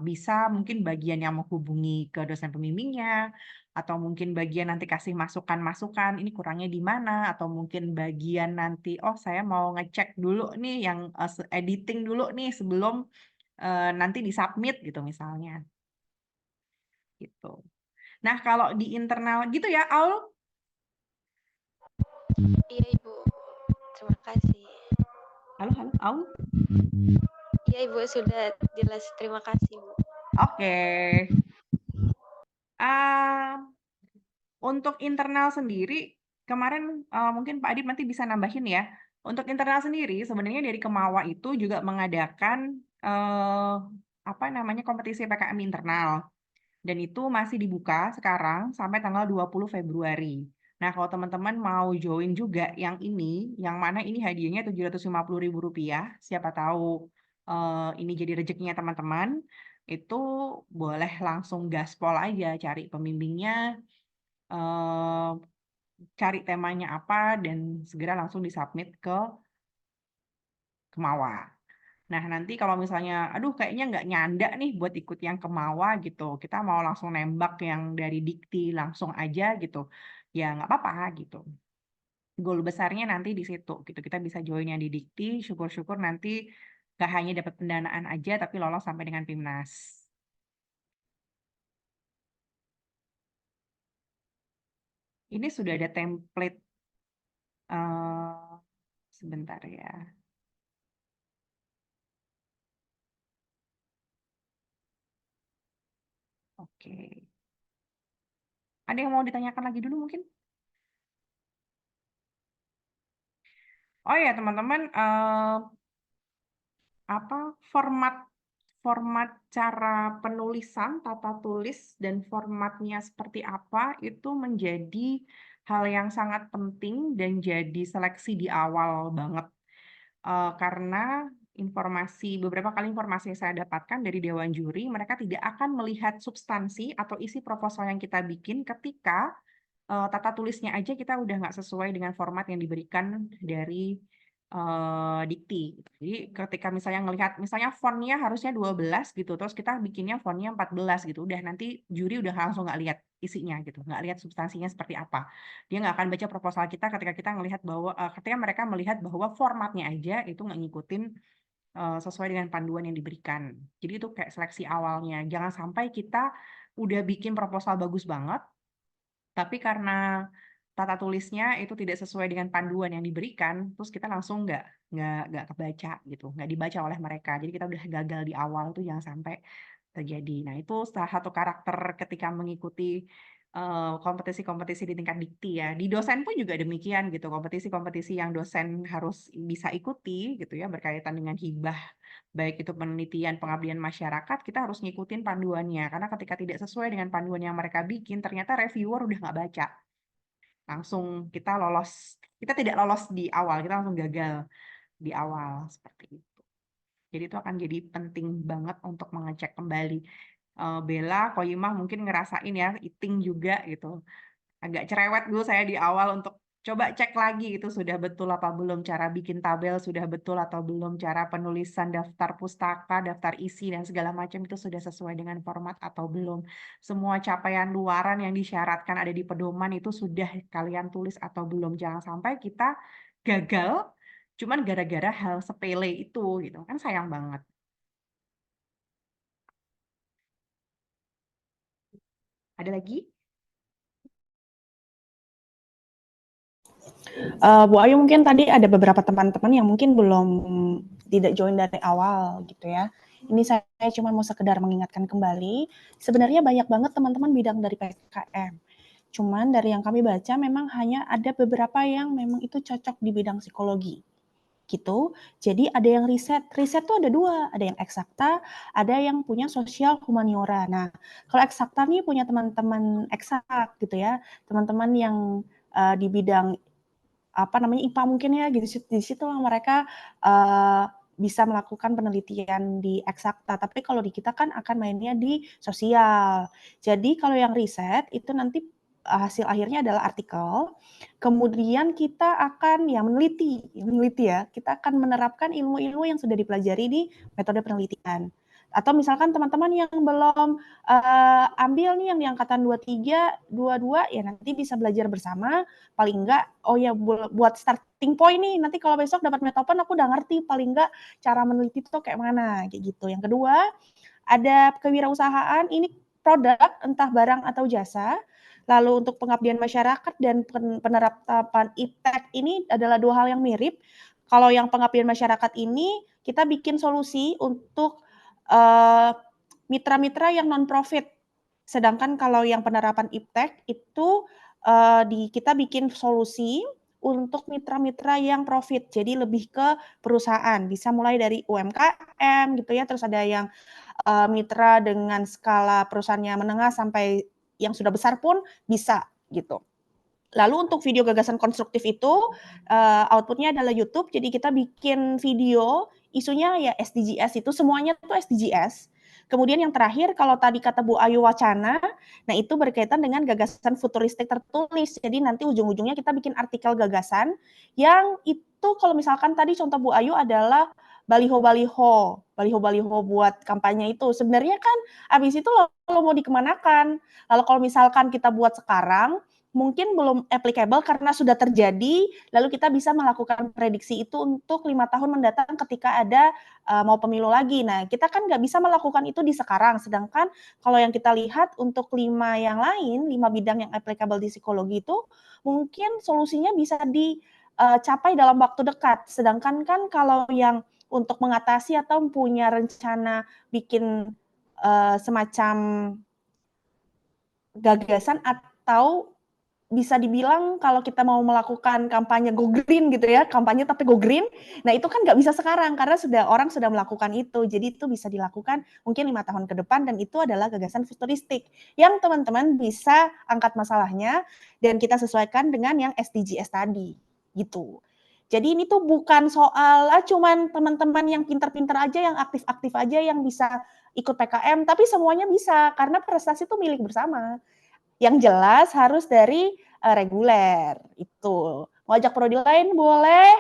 bisa mungkin bagian yang menghubungi ke dosen pembimbingnya, atau mungkin bagian nanti kasih masukan-masukan, ini kurangnya di mana, atau mungkin bagian nanti, oh saya mau ngecek dulu nih yang editing dulu nih sebelum nanti disubmit gitu misalnya. Gitu. Nah, kalau di internal gitu ya, Aul? Iya, Ibu. Terima kasih. Halo, Aul? Iya, Ibu, sudah jelas. Terima kasih, Bu. Oke. Untuk internal sendiri, kemarin mungkin Pak Adip nanti bisa nambahin ya. Untuk internal sendiri, sebenarnya dari Kemawa itu juga mengadakan kompetisi PKM internal. Dan itu masih dibuka sekarang sampai tanggal 20 Februari. Nah, kalau teman-teman mau join juga yang ini, yang mana ini hadiahnya Rp750.000, siapa tahu ini jadi rezekinya teman-teman, itu boleh langsung gaspol aja, cari pembimbingnya, cari temanya apa, dan segera langsung disubmit ke Kemawa. Nah, nanti kalau misalnya, aduh kayaknya nggak nyanda nih buat ikut yang Kemawa gitu, kita mau langsung nembak yang dari Dikti langsung aja gitu, ya nggak apa-apa gitu. Goal besarnya nanti di situ gitu, kita bisa join yang di Dikti, syukur-syukur nanti nggak hanya dapat pendanaan aja, tapi lolos sampai dengan PIMNAS. Ini sudah ada template, sebentar ya. Oke. Ada yang mau ditanyakan lagi dulu mungkin? Oh ya teman-teman, format cara penulisan, tata tulis, dan formatnya seperti apa itu menjadi hal yang sangat penting dan jadi seleksi di awal banget. Karena beberapa kali informasi yang saya dapatkan dari Dewan Juri, mereka tidak akan melihat substansi atau isi proposal yang kita bikin ketika tata tulisnya aja kita udah nggak sesuai dengan format yang diberikan dari Dikti. Jadi ketika misalnya ngelihat, misalnya fontnya harusnya 12 gitu, terus kita bikinnya fontnya 14 gitu, udah nanti juri udah langsung nggak lihat isinya gitu, nggak lihat substansinya seperti apa. Dia nggak akan baca proposal kita ketika kita ngelihat bahwa, ketika mereka melihat bahwa formatnya aja itu nggak ngikutin sesuai dengan panduan yang diberikan. Jadi itu kayak seleksi awalnya. Jangan sampai kita udah bikin proposal bagus banget, tapi karena tata tulisnya itu tidak sesuai dengan panduan yang diberikan, terus kita langsung nggak kebaca gitu, nggak dibaca oleh mereka. Jadi kita udah gagal di awal tuh jangan sampai terjadi. Nah itu salah satu karakter ketika mengikuti kompetisi-kompetisi di tingkat dikti ya. Di dosen pun juga demikian gitu, kompetisi-kompetisi yang dosen harus bisa ikuti gitu ya, berkaitan dengan hibah, baik itu penelitian, pengabdian masyarakat, kita harus ngikutin panduannya. Karena ketika tidak sesuai dengan panduan yang mereka bikin, ternyata reviewer udah nggak baca. Langsung kita tidak lolos di awal, kita langsung gagal di awal, seperti itu. Jadi itu akan jadi penting banget untuk mengecek kembali. Bella, Koyimah mungkin ngerasain ya, eating juga gitu. Agak cerewet dulu saya di awal untuk coba cek lagi itu sudah betul apa belum, cara bikin tabel sudah betul atau belum, cara penulisan daftar pustaka, daftar isi dan segala macam itu sudah sesuai dengan format atau belum. Semua capaian luaran yang disyaratkan ada di pedoman itu sudah kalian tulis atau belum. Jangan sampai kita gagal cuman gara-gara hal sepele itu gitu. Kan sayang banget. Ada lagi? Bu Ayu, mungkin tadi ada beberapa teman-teman yang mungkin belum tidak join dari awal gitu ya. Ini saya cuma mau sekedar mengingatkan kembali, sebenarnya banyak banget teman-teman bidang dari PKM. Cuman dari yang kami baca memang hanya ada beberapa yang memang itu cocok di bidang psikologi. Gitu. Jadi ada yang riset tuh ada 2, ada yang eksakta, ada yang punya sosial humaniora. Nah, kalau eksakta nih punya teman-teman eksak gitu ya, teman-teman yang di bidang IPA mungkin ya, gitu. Di situlah mereka bisa melakukan penelitian di eksakta. Tapi kalau di kita kan akan mainnya di sosial. Jadi kalau yang riset itu nanti hasil akhirnya adalah artikel. Kemudian kita akan meneliti ya. Kita akan menerapkan ilmu-ilmu yang sudah dipelajari di metode penelitian. Atau misalkan teman-teman yang belum ambil nih yang di angkatan 23, 22 ya nanti bisa belajar bersama. Paling enggak, buat starting point nih, nanti kalau besok dapat metopen aku udah ngerti paling enggak cara meneliti itu kayak mana, kayak gitu. Yang kedua, ada kewirausahaan, ini produk entah barang atau jasa. Lalu untuk pengabdian masyarakat dan penerapan iptek ini adalah 2 hal yang mirip. Kalau yang pengabdian masyarakat ini kita bikin solusi untuk mitra-mitra yang non-profit. Sedangkan kalau yang penerapan iptek itu kita bikin solusi untuk mitra-mitra yang profit. Jadi lebih ke perusahaan, bisa mulai dari UMKM gitu ya, terus ada yang mitra dengan skala perusahaannya menengah sampai yang sudah besar pun bisa gitu. Lalu untuk video gagasan konstruktif itu outputnya adalah YouTube. Jadi kita bikin video, isunya ya SDGs itu semuanya tuh SDGs. Kemudian yang terakhir kalau tadi kata Bu Ayu wacana, nah itu berkaitan dengan gagasan futuristik tertulis. Jadi nanti ujung-ujungnya kita bikin artikel gagasan yang itu kalau misalkan tadi contoh Bu Ayu adalah baliho-baliho buat kampanye itu. Sebenarnya kan abis itu lo mau dikemanakan. Lalu kalau misalkan kita buat sekarang, mungkin belum applicable karena sudah terjadi, lalu kita bisa melakukan prediksi itu untuk 5 tahun mendatang ketika ada mau pemilu lagi. Nah, kita kan nggak bisa melakukan itu di sekarang, sedangkan kalau yang kita lihat untuk 5 yang lain, 5 bidang yang applicable di psikologi itu, mungkin solusinya bisa dicapai dalam waktu dekat. Sedangkan kan kalau yang untuk mengatasi atau punya rencana bikin semacam gagasan atau bisa dibilang kalau kita mau melakukan kampanye go green gitu ya, kampanye tapi go green, nah itu kan nggak bisa sekarang karena orang sudah melakukan itu. Jadi itu bisa dilakukan mungkin 5 tahun ke depan dan itu adalah gagasan futuristik yang teman-teman bisa angkat masalahnya dan kita sesuaikan dengan yang SDGs tadi, gitu. Jadi ini tuh bukan soal cuman teman-teman yang pintar-pintar aja, yang aktif-aktif aja yang bisa ikut PKM, tapi semuanya bisa karena prestasi itu milik bersama. Yang jelas harus dari reguler itu. Mau ajak prodi lain boleh,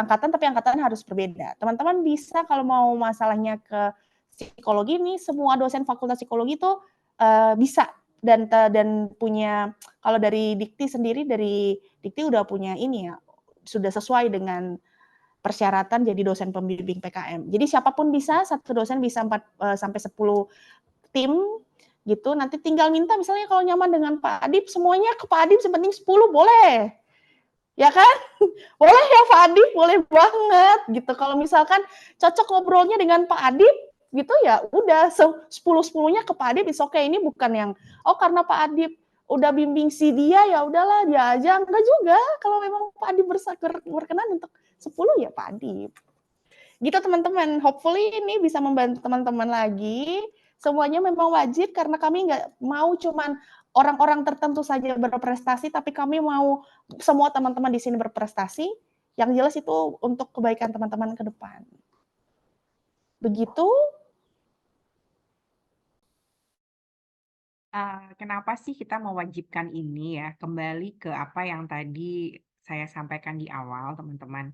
angkatan tapi angkatan harus berbeda. Teman-teman bisa kalau mau masalahnya ke psikologi nih, semua dosen fakultas psikologi itu bisa dan punya kalau dari Dikti sendiri dari Dikti udah punya ini ya, sudah sesuai dengan persyaratan jadi dosen pembimbing PKM. Jadi siapapun bisa, satu dosen bisa 4 sampai 10 tim gitu. Nanti tinggal minta misalnya kalau nyaman dengan Pak Adib semuanya ke Pak Adib sepenting 10 boleh. Ya kan? Boleh ya Pak Adib, boleh banget gitu. Kalau misalkan cocok ngobrolnya dengan Pak Adib gitu ya udah 10-10-nya ke Pak Adib is okay. Ini bukan yang karena Pak Adib udah bimbing si dia, ya udahlah dia aja. Enggak juga, kalau memang Pak Adib berkenan untuk 10 ya Pak Adib. Gitu teman-teman, hopefully ini bisa membantu teman-teman lagi. Semuanya memang wajib karena kami nggak mau cuman orang-orang tertentu saja berprestasi, tapi kami mau semua teman-teman di sini berprestasi. Yang jelas itu untuk kebaikan teman-teman ke depan. Begitu. Kenapa sih kita mewajibkan ini ya? Kembali ke apa yang tadi saya sampaikan di awal, teman-teman.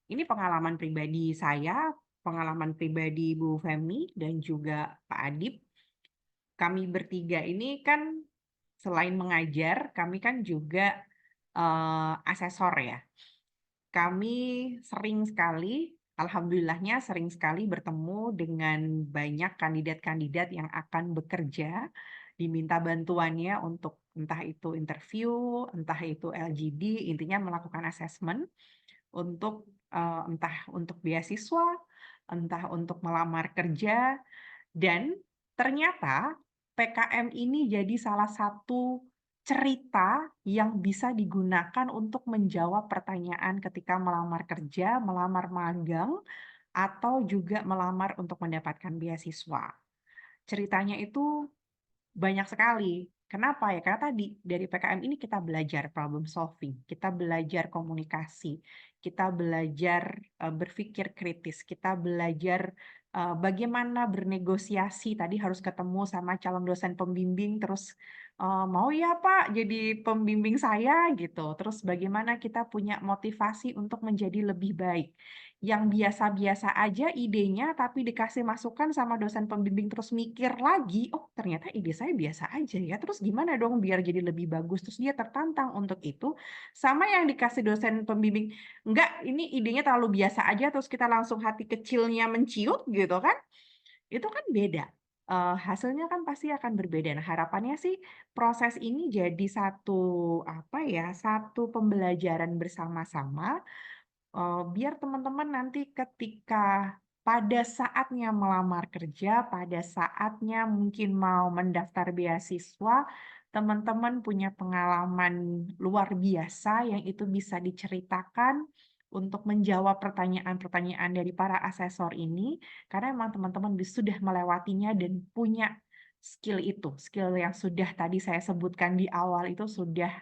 Ini pengalaman pribadi saya, pengalaman pribadi Bu Femi, dan juga Pak Adib. Kami bertiga ini kan selain mengajar, kami kan juga asesor ya. Kami sering sekali, alhamdulillahnya sering sekali bertemu dengan banyak kandidat-kandidat yang akan bekerja, diminta bantuannya untuk entah itu interview, entah itu LGD, intinya melakukan assessment untuk entah untuk beasiswa, entah untuk melamar kerja, dan ternyata PKM ini jadi salah satu cerita yang bisa digunakan untuk menjawab pertanyaan ketika melamar kerja, melamar magang, atau juga melamar untuk mendapatkan beasiswa. Ceritanya itu banyak sekali. Kenapa ya? Karena tadi dari PKM ini kita belajar problem solving, kita belajar komunikasi, kita belajar berpikir kritis, kita belajar bagaimana bernegosiasi. Tadi harus ketemu sama calon dosen pembimbing, terus mau ya Pak jadi pembimbing saya gitu. Terus bagaimana kita punya motivasi untuk menjadi lebih baik. Yang biasa-biasa aja idenya, tapi dikasih masukan sama dosen pembimbing terus mikir lagi, oh ternyata ide saya biasa aja ya, terus gimana dong biar jadi lebih bagus, terus dia tertantang untuk itu, sama yang dikasih dosen pembimbing, enggak ini idenya terlalu biasa aja, terus kita langsung hati kecilnya menciut gitu kan, itu kan beda. Hasilnya kan pasti akan berbeda. Nah, harapannya sih proses ini jadi satu satu pembelajaran bersama-sama biar teman-teman nanti ketika pada saatnya melamar kerja, pada saatnya mungkin mau mendaftar beasiswa, teman-teman punya pengalaman luar biasa yang itu bisa diceritakan untuk menjawab pertanyaan-pertanyaan dari para asesor ini, karena memang teman-teman sudah melewatinya dan punya skill itu, skill yang sudah tadi saya sebutkan di awal itu sudah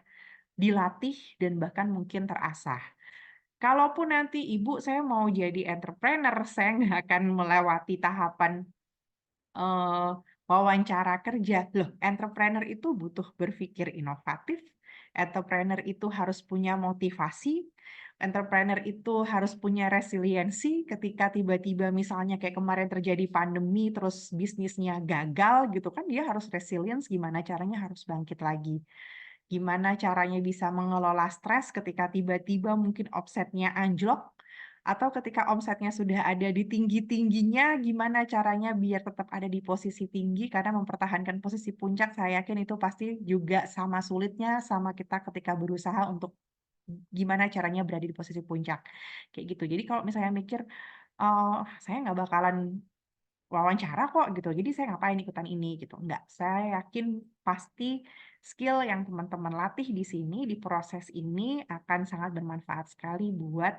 dilatih dan bahkan mungkin terasah. Kalaupun nanti Ibu saya mau jadi entrepreneur, saya nggak akan melewati tahapan wawancara kerja. Loh, entrepreneur itu butuh berpikir inovatif, entrepreneur itu harus punya motivasi, entrepreneur itu harus punya resiliensi ketika tiba-tiba misalnya kayak kemarin terjadi pandemi, terus bisnisnya gagal gitu kan, dia harus resilience, gimana caranya harus bangkit lagi. Gimana caranya bisa mengelola stres ketika tiba-tiba mungkin omsetnya anjlok, atau ketika omsetnya sudah ada di tinggi-tingginya, gimana caranya biar tetap ada di posisi tinggi, karena mempertahankan posisi puncak, saya yakin itu pasti juga sama sulitnya sama kita ketika berusaha untuk gimana caranya berada di posisi puncak. Kayak gitu. Jadi kalau misalnya mikir, saya nggak bakalan wawancara kok gitu, jadi saya ngapain ikutan ini gitu, enggak. Saya yakin pasti skill yang teman-teman latih di sini, di proses ini akan sangat bermanfaat sekali buat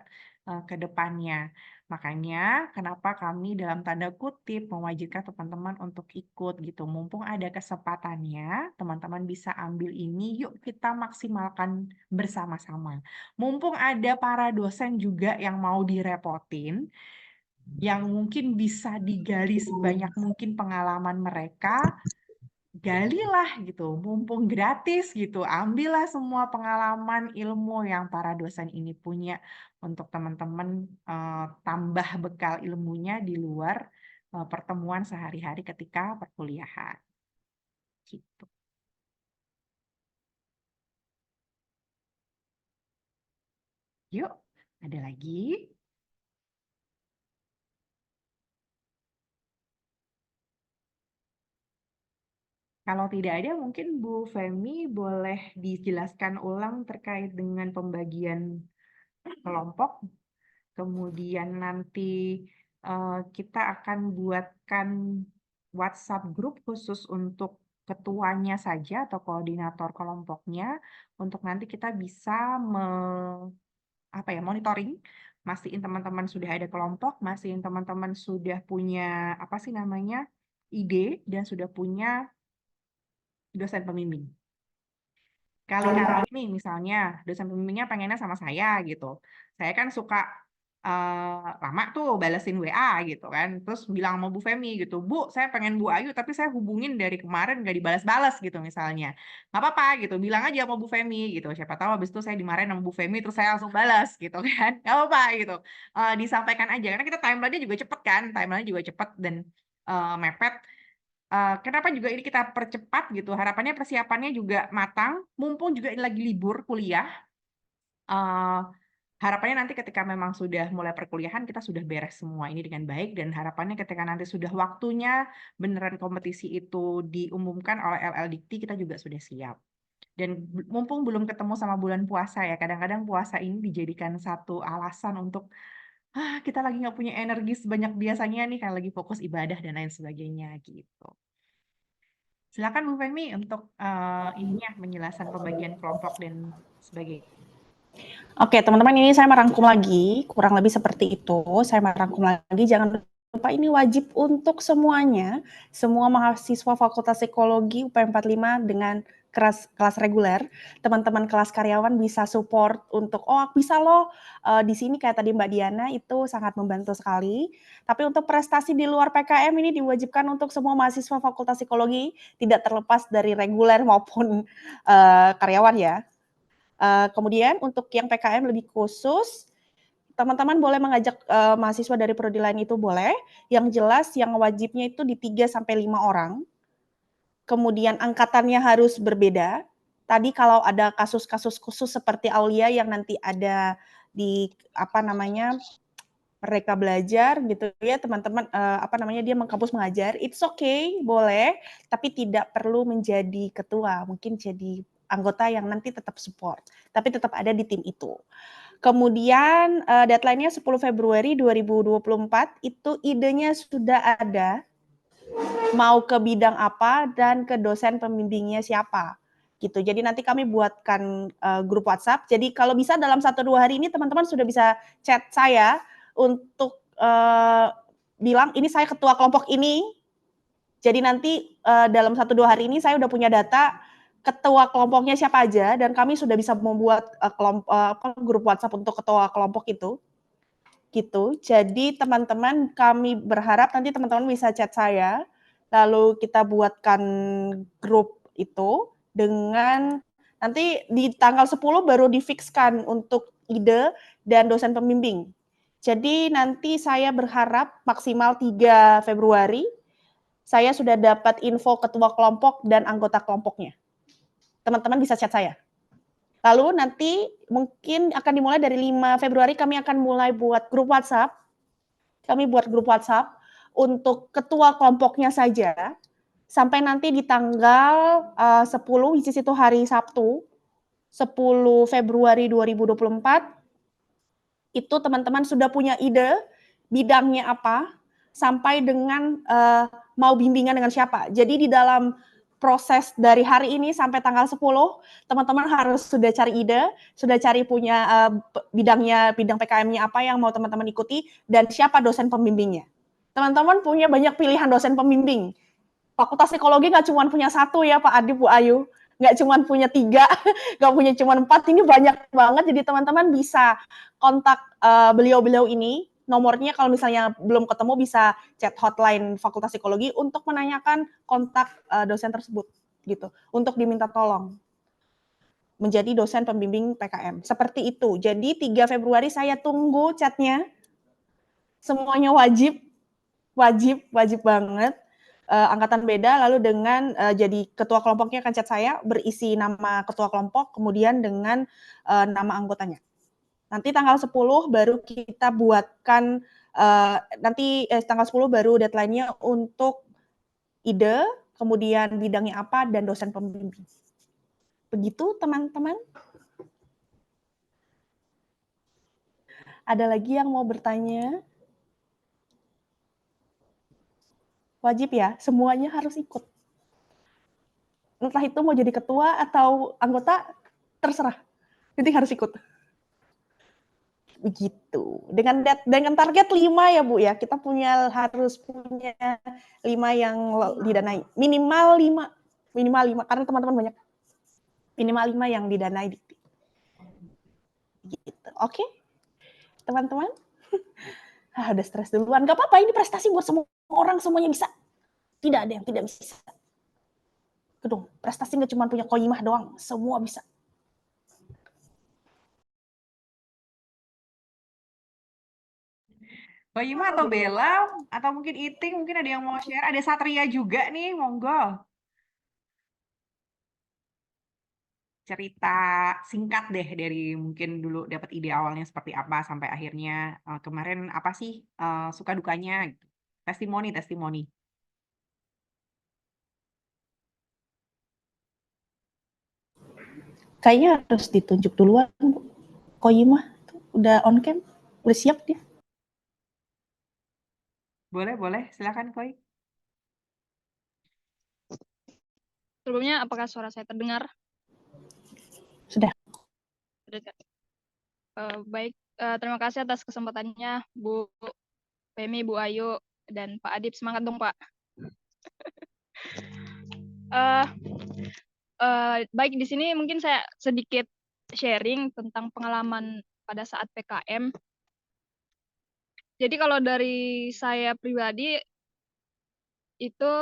ke depannya. Makanya kenapa kami dalam tanda kutip mewajibkan teman-teman untuk ikut gitu. Mumpung ada kesempatannya, teman-teman bisa ambil ini, yuk kita maksimalkan bersama-sama. Mumpung ada para dosen juga yang mau direpotin, yang mungkin bisa digali sebanyak mungkin pengalaman mereka, galilah gitu, mumpung gratis gitu, ambillah semua pengalaman ilmu yang para dosen ini punya untuk teman-teman tambah bekal ilmunya di luar pertemuan sehari-hari ketika perkuliahan. Gitu. Yuk, ada lagi? Kalau tidak ada, mungkin Bu Femi boleh dijelaskan ulang terkait dengan pembagian kelompok. Kemudian nanti kita akan buatkan WhatsApp grup khusus untuk ketuanya saja atau koordinator kelompoknya untuk nanti kita bisa monitoring, mastiin teman-teman sudah ada kelompok, mastiin teman-teman sudah punya ide dan sudah punya dosen pembimbing. Kali-kali nih misalnya dosen pembimbingnya pengennya sama saya gitu. Saya kan suka lama tuh balesin WA gitu kan. Terus bilang sama Bu Femi gitu, Bu, saya pengen Bu Ayu tapi saya hubungin dari kemarin gak dibalas-balas gitu misalnya. Nggak apa-apa gitu, bilang aja sama Bu Femi gitu. Siapa tahu habis itu saya dimarahin sama Bu Femi terus saya langsung balas gitu kan. Nggak apa-apa gitu. Disampaikan aja karena kita timeline-nya juga cepet kan, timeline-nya juga cepet dan mepet. Kenapa juga ini kita percepat gitu, harapannya persiapannya juga matang, mumpung juga ini lagi libur kuliah. Harapannya nanti ketika memang sudah mulai perkuliahan, kita sudah beres semua ini dengan baik, dan harapannya ketika nanti sudah waktunya beneran kompetisi itu diumumkan oleh LL Dikti, kita juga sudah siap. Dan mumpung belum ketemu sama bulan puasa ya, kadang-kadang puasa ini dijadikan satu alasan untuk kita lagi nggak punya energi sebanyak biasanya nih, karena lagi fokus ibadah dan lain sebagainya gitu. Silakan Bu Femi untuk menjelaskan pembagian kelompok dan sebagainya. Oke, teman-teman, ini saya merangkum lagi, kurang lebih seperti itu. Saya merangkum lagi, jangan lupa ini wajib untuk semuanya, semua mahasiswa Fakultas Psikologi UPM 45 dengan kelas reguler, teman-teman kelas karyawan bisa support untuk, bisa loh, di sini kayak tadi Mbak Diana, itu sangat membantu sekali. Tapi untuk prestasi di luar PKM ini diwajibkan untuk semua mahasiswa Fakultas Psikologi, tidak terlepas dari reguler maupun karyawan ya. Kemudian untuk yang PKM lebih khusus, teman-teman boleh mengajak mahasiswa dari prodi lain itu boleh. Yang jelas yang wajibnya itu di 3-5 orang. Kemudian angkatannya harus berbeda. Tadi kalau ada kasus-kasus khusus seperti Aulia yang nanti ada di mereka belajar gitu ya, teman-teman dia mengkampus mengajar, it's okay, boleh, tapi tidak perlu menjadi ketua, mungkin jadi anggota yang nanti tetap support, tapi tetap ada di tim itu. Kemudian deadline-nya 10 Februari 2024, itu idenya sudah ada, mau ke bidang apa dan ke dosen pembimbingnya siapa gitu. Jadi nanti kami buatkan grup WhatsApp. Jadi kalau bisa dalam 1-2 hari ini teman-teman sudah bisa chat saya untuk bilang ini saya ketua kelompok ini. Jadi nanti dalam 1-2 hari ini saya udah punya data ketua kelompoknya siapa aja dan kami sudah bisa membuat grup WhatsApp untuk ketua kelompok itu. Gitu. Jadi teman-teman, kami berharap nanti teman-teman bisa chat saya, lalu kita buatkan grup itu dengan nanti di tanggal 10 baru difikskan untuk ide dan dosen pembimbing. Jadi nanti saya berharap maksimal 3 Februari saya sudah dapat info ketua kelompok dan anggota kelompoknya. Teman-teman bisa chat saya. Lalu nanti mungkin akan dimulai dari 5 Februari kami akan mulai buat grup WhatsApp. Kami buat grup WhatsApp untuk ketua kelompoknya saja sampai nanti di tanggal 10, which is itu hari Sabtu, 10 Februari 2024, itu teman-teman sudah punya ide bidangnya apa, sampai dengan mau bimbingan dengan siapa. Jadi di dalam proses dari hari ini sampai tanggal 10, teman-teman harus sudah cari ide, sudah cari punya bidang PKM-nya apa yang mau teman-teman ikuti, dan siapa dosen pembimbingnya. Teman-teman punya banyak pilihan dosen pembimbing. Fakultas Psikologi nggak cuma punya 1 ya Pak Adi, Bu Ayu. Nggak cuma punya 3, nggak punya cuma 4, ini banyak banget. Jadi teman-teman bisa kontak beliau-beliau ini. Nomornya kalau misalnya belum ketemu bisa chat hotline Fakultas Psikologi untuk menanyakan kontak dosen tersebut gitu, untuk diminta tolong menjadi dosen pembimbing PKM. Seperti itu. Jadi 3 Februari saya tunggu chatnya. Semuanya wajib banget. Angkatan beda, lalu dengan jadi ketua kelompoknya akan chat saya, berisi nama ketua kelompok, kemudian dengan nama anggotanya. Nanti tanggal 10 baru kita buatkan, tanggal 10 baru deadline-nya untuk ide, kemudian bidangnya apa, dan dosen pembimbing. Begitu teman-teman. Ada lagi yang mau bertanya? Wajib ya, semuanya harus ikut. entah itu mau jadi ketua atau anggota, terserah. Penting harus ikut. Begitu. Dengan target 5 ya Bu ya. Kita harus punya 5 yang didanai. Minimal 5 karena teman-teman banyak. Minimal 5 yang didanai. Gitu. Oke. Teman-teman. Udah stres duluan. Gak apa-apa, ini prestasi buat semua orang, semuanya bisa. Tidak ada yang tidak bisa. Kedung, prestasi nggak cuma punya Qoyimah doang, semua bisa. Qoyimah atau Bella, atau mungkin Iting, mungkin ada yang mau share. Ada Satria juga nih, monggo. Cerita singkat deh dari mungkin dulu dapat ide awalnya seperti apa sampai akhirnya kemarin apa sih suka dukanya gitu. Testimoni. Kayaknya harus ditunjuk duluan, Bu. Qoyimah udah on cam, udah siap dia. Boleh, silakan Koi. Sebelumnya, apakah suara saya terdengar? Sudah. Baik, terima kasih atas kesempatannya, Bu Femi, Bu Ayu, dan Pak Adib. Semangat dong, Pak. Baik, di sini mungkin saya sedikit sharing tentang pengalaman pada saat PKM. Jadi kalau dari saya pribadi, itu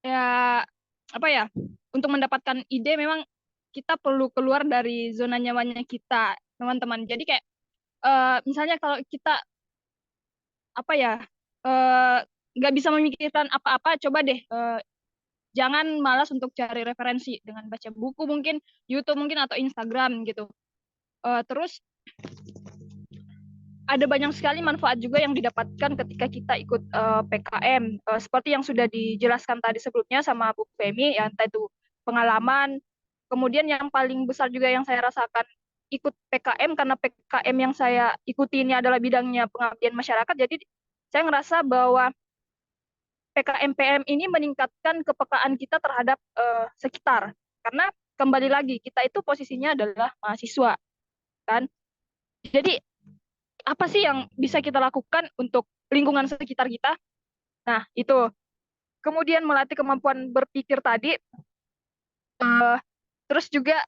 ya apa ya, untuk mendapatkan ide memang kita perlu keluar dari zona nyamannya kita, teman-teman. Jadi kayak misalnya kalau kita apa ya nggak bisa memikirkan apa-apa, coba deh jangan malas untuk cari referensi dengan baca buku mungkin, YouTube mungkin, atau Instagram gitu. Terus ada banyak sekali manfaat juga yang didapatkan ketika kita ikut PKM. Seperti yang sudah dijelaskan tadi sebelumnya sama Bu Femi, ya, entah itu pengalaman. Kemudian yang paling besar juga yang saya rasakan ikut PKM, karena PKM yang saya ikuti ini adalah bidangnya pengabdian masyarakat, jadi saya ngerasa bahwa PKM-PM ini meningkatkan kepekaan kita terhadap sekitar. Karena kembali lagi, kita itu posisinya adalah mahasiswa, kan? Jadi apa sih yang bisa kita lakukan untuk lingkungan sekitar kita? Nah, itu. Kemudian melatih kemampuan berpikir tadi, terus juga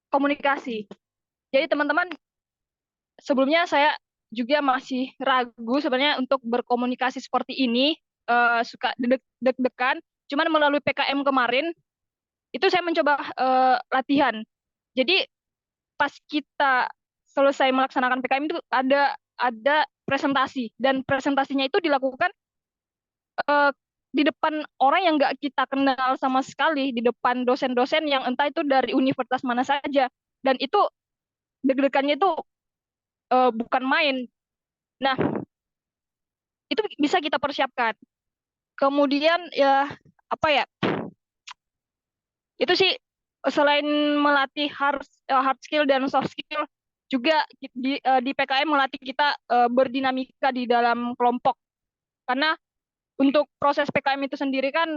komunikasi. Jadi teman-teman, sebelumnya saya juga masih ragu sebenarnya untuk berkomunikasi seperti ini, suka deg-degan. Cuman melalui PKM kemarin, itu saya mencoba latihan. Jadi pas kita selesai melaksanakan PKM itu ada presentasi, dan presentasinya itu dilakukan di depan orang yang nggak kita kenal sama sekali, di depan dosen-dosen yang entah itu dari universitas mana saja, dan itu deg-degannya itu bukan main. Nah, itu bisa kita persiapkan. Kemudian ya apa ya, itu sih selain melatih hard skill dan soft skill, juga di PKM melatih kita berdinamika di dalam kelompok. Karena untuk proses PKM itu sendiri kan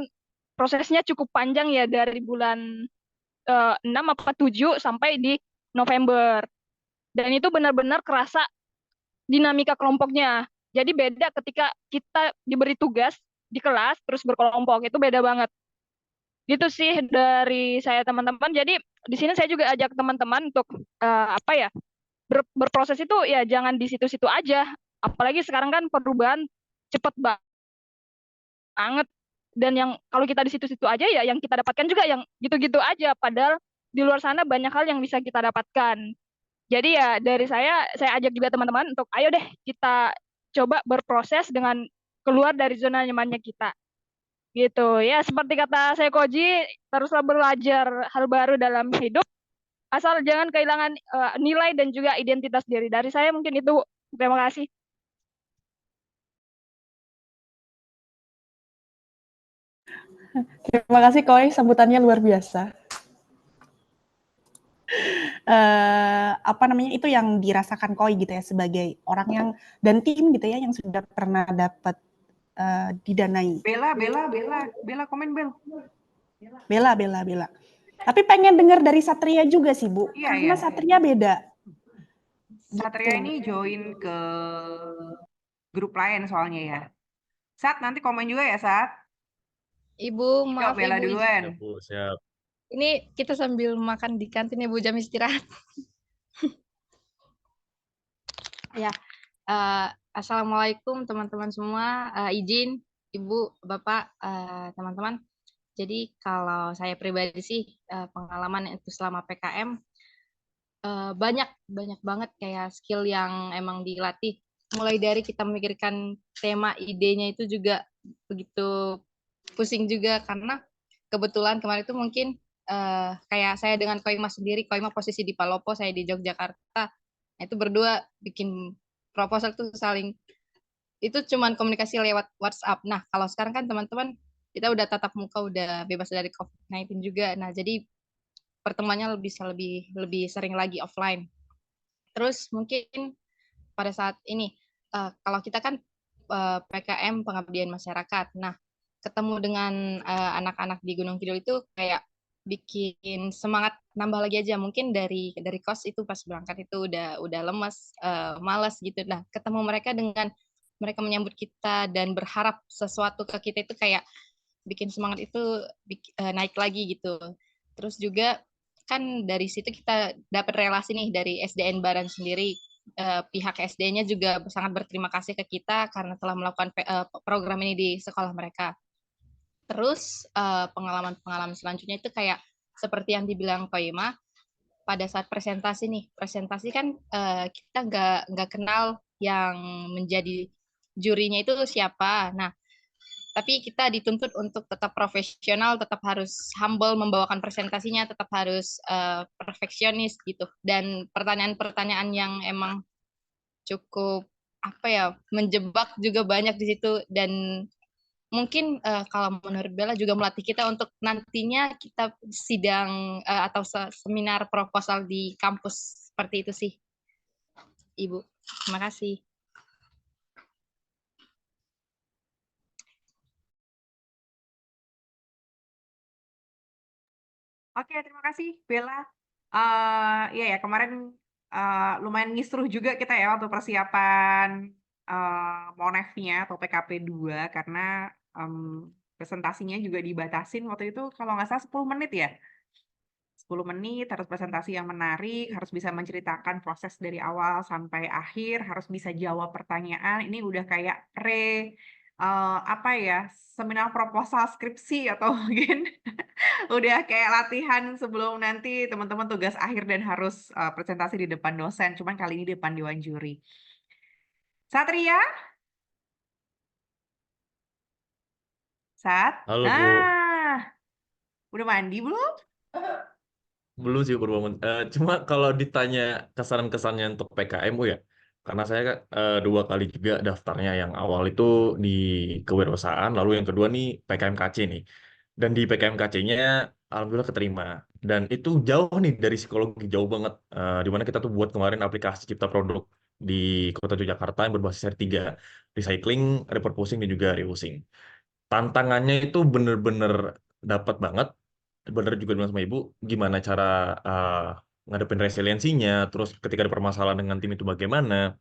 prosesnya cukup panjang ya, dari bulan 6 apa 7 sampai di November. Dan itu benar-benar kerasa dinamika kelompoknya. Jadi beda ketika kita diberi tugas di kelas terus berkelompok, itu beda banget. Gitu sih dari saya, teman-teman. Jadi di sini saya juga ajak teman-teman untuk apa ya, berproses itu ya jangan di situ-situ aja. Apalagi sekarang kan perubahan cepat banget, dan yang kalau kita di situ-situ aja ya yang kita dapatkan juga yang gitu-gitu aja, padahal di luar sana banyak hal yang bisa kita dapatkan. Jadi ya dari saya ajak juga teman-teman untuk ayo deh kita coba berproses dengan keluar dari zona nyamannya kita. Gitu ya, seperti kata saya Koji, teruslah belajar hal baru dalam hidup, asal jangan kehilangan nilai dan juga identitas diri. Dari saya mungkin itu. Terima kasih. Terima kasih Koi, sambutannya luar biasa. Apa namanya, itu yang dirasakan Koi gitu ya, sebagai orang yang dan tim gitu ya yang sudah pernah dapat didanai. Bella, komen Bel. Bella. Tapi pengen dengar dari Satria juga sih, Bu. Iya, Karena iya. Satria beda. Satria Gitu. ini join ke grup lain soalnya ya. Sat, nanti komen juga ya, Sat. Ibu, Yuk, maaf Bella Ibu. duluan. Siap, Bu, siap. Ini kita sambil makan di kantin ya Bu, jam istirahat. Ya, Assalamualaikum teman-teman semua. Izin Ibu, Bapak, teman-teman. Jadi kalau saya pribadi sih pengalaman itu selama PKM banyak banget kayak skill yang emang dilatih. Mulai dari kita memikirkan tema idenya itu juga begitu pusing juga karena kebetulan kemarin itu mungkin kayak saya dengan Koima sendiri, Koima posisi di Palopo, saya di Yogyakarta. Nah, itu berdua bikin proposal tuh saling itu cuman komunikasi lewat WhatsApp. Nah, kalau sekarang kan teman-teman kita udah tatap muka, udah bebas dari COVID-19 juga. Nah, jadi pertemuannya bisa lebih sering lagi offline. Terus mungkin pada saat ini kalau kita kan PKM pengabdian masyarakat. Nah, ketemu dengan anak-anak di Gunung Kidul itu kayak bikin semangat nambah lagi aja. Mungkin dari kos itu pas berangkat itu udah lemes, malas gitu. Nah, ketemu mereka dengan mereka menyambut kita dan berharap sesuatu ke kita itu kayak bikin semangat itu naik lagi gitu. Terus juga kan dari situ kita dapat relasi nih dari SDN Baran sendiri. Pihak SD-nya juga sangat berterima kasih ke kita karena telah melakukan program ini di sekolah mereka. Terus pengalaman-pengalaman selanjutnya itu kayak seperti yang dibilang Koima, pada saat presentasi nih, presentasi kan kita nggak kenal yang menjadi jurinya itu siapa. Nah, tapi kita dituntut untuk tetap profesional, tetap harus humble membawakan presentasinya, tetap harus perfeksionis gitu. Dan pertanyaan-pertanyaan yang emang cukup apa ya, menjebak juga banyak di situ dan mungkin kalau menurut Bella juga melatih kita untuk nantinya kita sidang atau seminar proposal di kampus seperti itu sih, Ibu. Terima kasih. Oke, terima kasih Bella. Iya ya, kemarin lumayan ngisruh juga kita ya waktu persiapan Monef-nya atau PKP 2 karena presentasinya juga dibatasin waktu itu kalau nggak salah 10 menit ya. 10 menit, harus presentasi yang menarik, harus bisa menceritakan proses dari awal sampai akhir, harus bisa jawab pertanyaan. Ini udah kayak apa ya, seminar proposal skripsi atau mungkin udah kayak latihan sebelum nanti teman-teman tugas akhir dan harus presentasi di depan dosen, cuman kali ini di depan dewan juri. Satria? Sat? Halo, Bu. Nah, udah mandi belum? Belum sih berbangun. Cuma kalau ditanya kesan-kesannya untuk PKM, Bu ya, karena saya 2 kali juga daftarnya. Yang awal itu di kewirausahaan, lalu yang kedua nih PKMKC nih. Dan di PKMKC-nya alhamdulillah keterima. Dan itu jauh nih dari psikologi, jauh banget. Di mana kita tuh buat kemarin aplikasi cipta produk di Kota Yogyakarta yang berbasis R3, recycling, repurposing, dan juga reusing. Tantangannya itu bener-bener dapat banget. Bener juga bilang sama Ibu, gimana cara ngadepin resiliensinya, terus ketika ada permasalahan dengan tim itu bagaimana.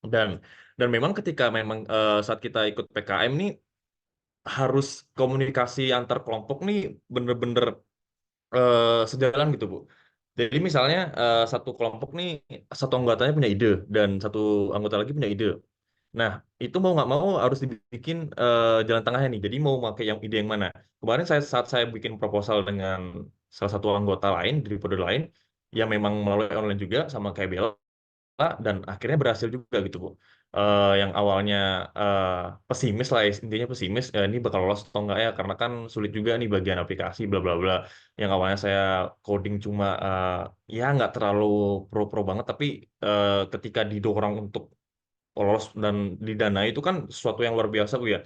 Dan memang ketika memang saat kita ikut PKM nih, harus komunikasi antar kelompok nih bener-bener sejalan gitu, Bu. Jadi misalnya satu kelompok nih, satu anggotanya punya ide, dan satu anggota lagi punya ide. Nah, itu mau nggak mau harus dibikin jalan tengahnya nih. Jadi mau pakai yang ide yang mana? Kemarin saat saya bikin proposal dengan salah satu anggota lain dari periode lain, yang memang melalui online juga sama kayak Bella, dan akhirnya berhasil juga gitu, Bu. Yang awalnya pesimis lah, intinya pesimis, ini bakal lolos atau enggak ya, karena kan sulit juga nih bagian aplikasi, bla bla bla. Yang awalnya saya coding cuma ya nggak terlalu pro-pro banget, tapi ketika didorong untuk lolos dan didanai itu kan sesuatu yang luar biasa, Bu ya.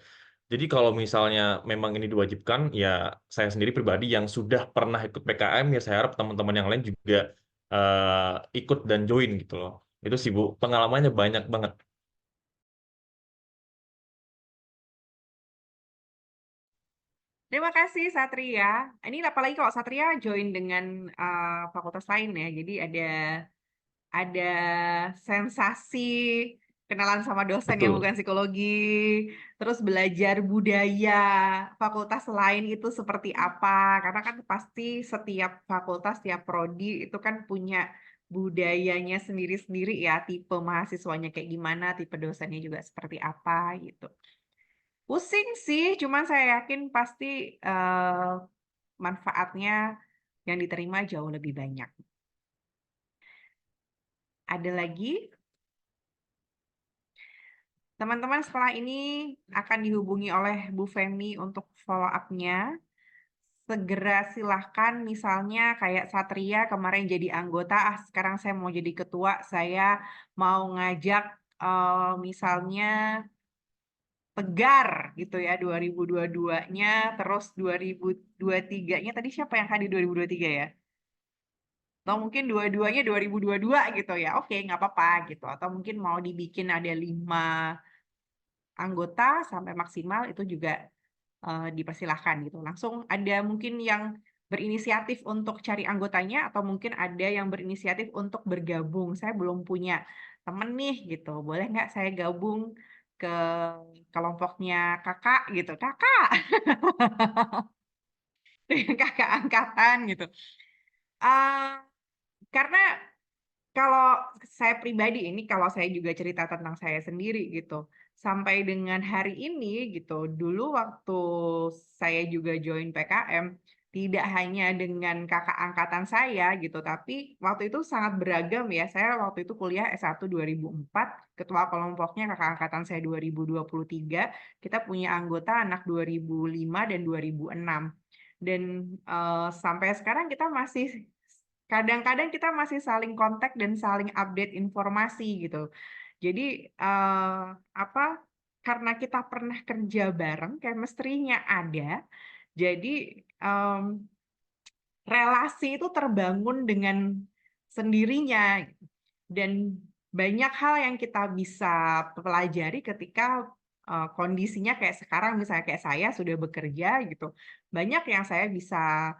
Jadi kalau misalnya memang ini diwajibkan, ya saya sendiri pribadi yang sudah pernah ikut PKM, ya saya harap teman-teman yang lain juga ikut dan join gitu loh. Itu sih, Bu, pengalamannya banyak banget. Terima kasih Satria. Ini apalagi kalau Satria join dengan fakultas lain ya. Jadi ada sensasi kenalan sama dosen yang Betul. bukan psikologi, terus belajar budaya fakultas lain itu seperti apa. Karena kan pasti setiap fakultas, setiap prodi itu kan punya budayanya sendiri-sendiri ya, tipe mahasiswanya kayak gimana, tipe dosennya juga seperti apa gitu. Pusing sih, cuman saya yakin pasti manfaatnya yang diterima jauh lebih banyak. Ada lagi? Teman-teman setelah ini akan dihubungi oleh Bu Femi untuk follow up-nya. Segera silahkan misalnya kayak Satria kemarin jadi anggota, sekarang saya mau jadi ketua, saya mau ngajak misalnya Tegar gitu ya 2022-nya, terus 2023-nya tadi siapa yang hadir 2023 ya? Atau mungkin dua-duanya 2022 gitu ya, oke nggak apa-apa gitu. Atau mungkin mau dibikin ada 5 anggota sampai maksimal itu juga dipersilahkan gitu. Langsung ada mungkin yang berinisiatif untuk cari anggotanya atau mungkin ada yang berinisiatif untuk bergabung. Saya belum punya temen nih gitu. Boleh nggak saya gabung ke kelompoknya kakak gitu. Kakak, dengan kakak angkatan gitu. Karena kalau saya pribadi ini, kalau saya juga cerita tentang saya sendiri gitu, sampai dengan hari ini gitu, dulu waktu saya juga join PKM, tidak hanya dengan kakak angkatan saya gitu, tapi waktu itu sangat beragam ya. Saya waktu itu kuliah S1 2004, ketua kelompoknya kakak angkatan saya 2023, kita punya anggota anak 2005 dan 2006. Dan sampai sekarang kita masih kadang-kadang kita masih saling kontak dan saling update informasi gitu. Jadi karena kita pernah kerja bareng, chemistry-nya ada, jadi relasi itu terbangun dengan sendirinya dan banyak hal yang kita bisa pelajari ketika kondisinya kayak sekarang, misalnya kayak saya sudah bekerja gitu, banyak yang saya bisa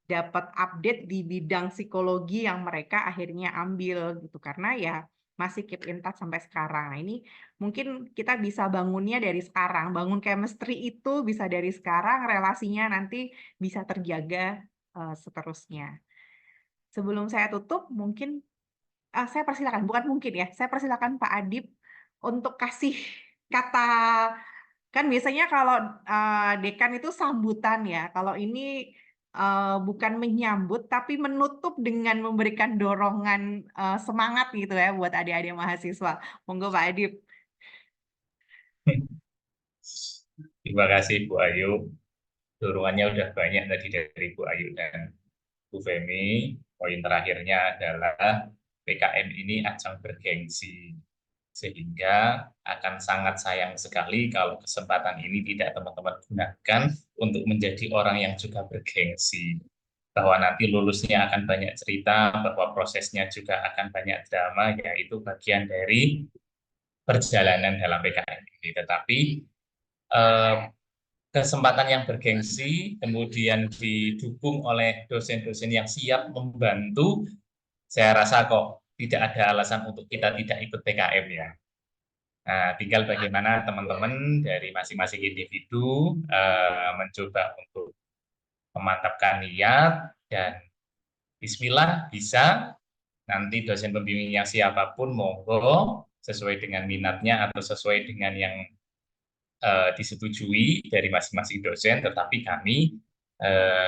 dapat update di bidang psikologi yang mereka akhirnya ambil gitu karena ya masih keep in touch sampai sekarang. Nah, ini mungkin kita bisa bangunnya dari sekarang, bangun chemistry itu bisa dari sekarang, relasinya nanti bisa terjaga seterusnya. Sebelum saya tutup, mungkin saya persilakan, bukan mungkin ya, saya persilakan Pak Adip untuk kasih kata, kan biasanya kalau dekan itu sambutan ya, kalau ini bukan menyambut, tapi menutup dengan memberikan dorongan semangat gitu ya buat adik-adik mahasiswa. Monggo Pak Adip. Terima kasih Bu Ayu. Dorongannya udah banyak tadi dari Bu Ayu dan Bu Femi. Poin terakhirnya adalah PKM ini ajang bergengsi. Sehingga akan sangat sayang sekali kalau kesempatan ini tidak teman-teman gunakan untuk menjadi orang yang juga bergengsi. Bahwa nanti lulusnya akan banyak cerita, bahwa prosesnya juga akan banyak drama, yaitu bagian dari perjalanan dalam PKM ini. Tetapi kesempatan yang bergengsi, kemudian didukung oleh dosen-dosen yang siap membantu, saya rasa kok tidak ada alasan untuk kita tidak ikut PKM ya. Nah, tinggal bagaimana teman-teman dari masing-masing individu mencoba untuk memantapkan niat dan bismillah bisa, nanti dosen pembimbingnya siapapun monggo sesuai dengan minatnya atau sesuai dengan yang disetujui dari masing-masing dosen, tetapi kami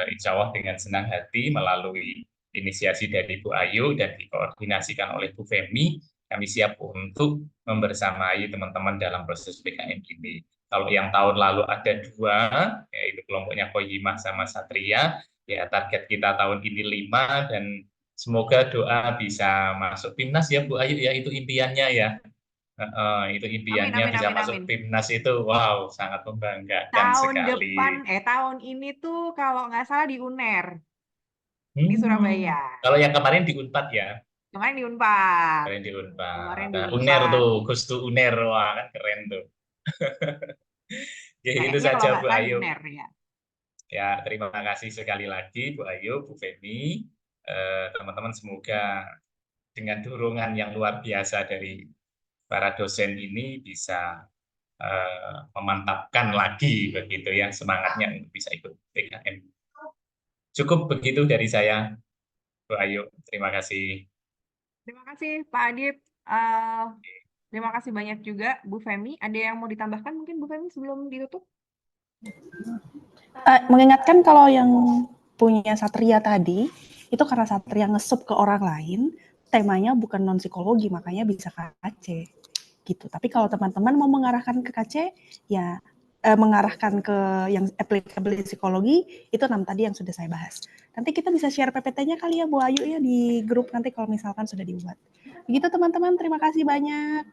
insya Allah dengan senang hati melalui inisiasi dari Bu Ayu dan dikoordinasikan oleh Bu Femi, kami siap untuk membersamai teman-teman dalam proses PKM ini. Kalau yang tahun lalu ada 2, yaitu kelompoknya Koyimah sama Satria, ya target kita tahun ini 5, dan semoga doa bisa masuk PIMNAS ya Bu Ayu ya, itu impiannya ya. Itu impiannya Amin, bisa amin, masuk amin. PIMNAS itu, wow, sangat membanggakan Tahun sekali. depan, tahun ini tuh kalau nggak salah di UNER, di Surabaya. Kalau yang kemarin di Unpad ya. Kemarin di Unpad. Kemarin di Unpad. Kemarin di Nah, Unpad. UNER tuh, Gustu UNER, wah kan keren tuh. Ya, itu Kayaknya kalau saja nggak Bu salah di Ayu. UNER ya. Ya, terima kasih sekali lagi Bu Ayu, Bu Femi. Teman-teman semoga dengan dorongan yang luar biasa dari para dosen ini bisa memantapkan lagi begitu ya semangatnya untuk bisa ikut PKM. Cukup begitu dari saya, Bu Ayu. Terima kasih. Terima kasih Pak Adip. Terima kasih banyak juga Bu Femi. Ada yang mau ditambahkan mungkin Bu Femi sebelum ditutup? Mengingatkan kalau yang punya Satria tadi, itu karena Satria ngesup ke orang lain, temanya bukan non-psikologi, makanya bisa KC. Gitu. Tapi kalau teman-teman mau mengarahkan ke KC, ya mengarahkan ke yang applicable di psikologi, itu 6 tadi yang sudah saya bahas. Nanti kita bisa share PPT-nya kali ya Bu Ayu ya di grup nanti kalau misalkan sudah dibuat. Begitu teman-teman, terima kasih banyak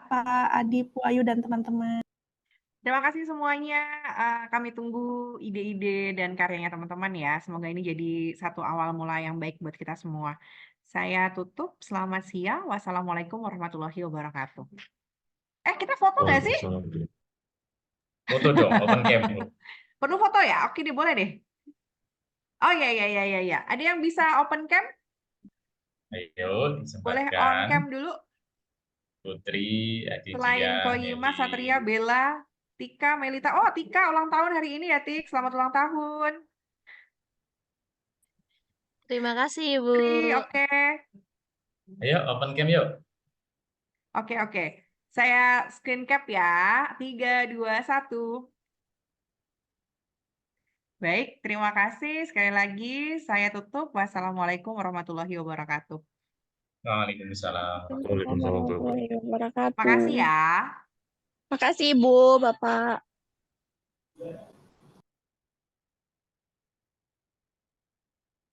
Pak Adip, Bu Ayu, dan teman-teman. Terima kasih semuanya. Kami tunggu ide-ide dan karyanya teman-teman ya. Semoga ini jadi satu awal mula yang baik buat kita semua. Saya tutup. Selamat siang. Wassalamualaikum warahmatullahi wabarakatuh. Kita foto nggak sih? Foto dong, open cam. Perlu foto ya? Oke deh, boleh deh. Oh ya. Ada yang bisa open cam? Ayo, Boleh on cam disempatkan. dulu. Putri, Selain Aditya, Koyima, Heli. Satria, Bella, Tika, Melita. Oh, Tika ulang tahun hari ini ya, Tik. Selamat ulang tahun. Terima kasih, Ibu. Oke. Ayo, open cam yuk. Oke. Saya screen cap ya. 3, 2, 1. Baik, terima kasih. Sekali lagi saya tutup. Wassalamualaikum warahmatullahi wabarakatuh. Waalaikumsalam. Warahmatullahi wabarakatuh. Makasih ya. Makasih Ibu, Bapak.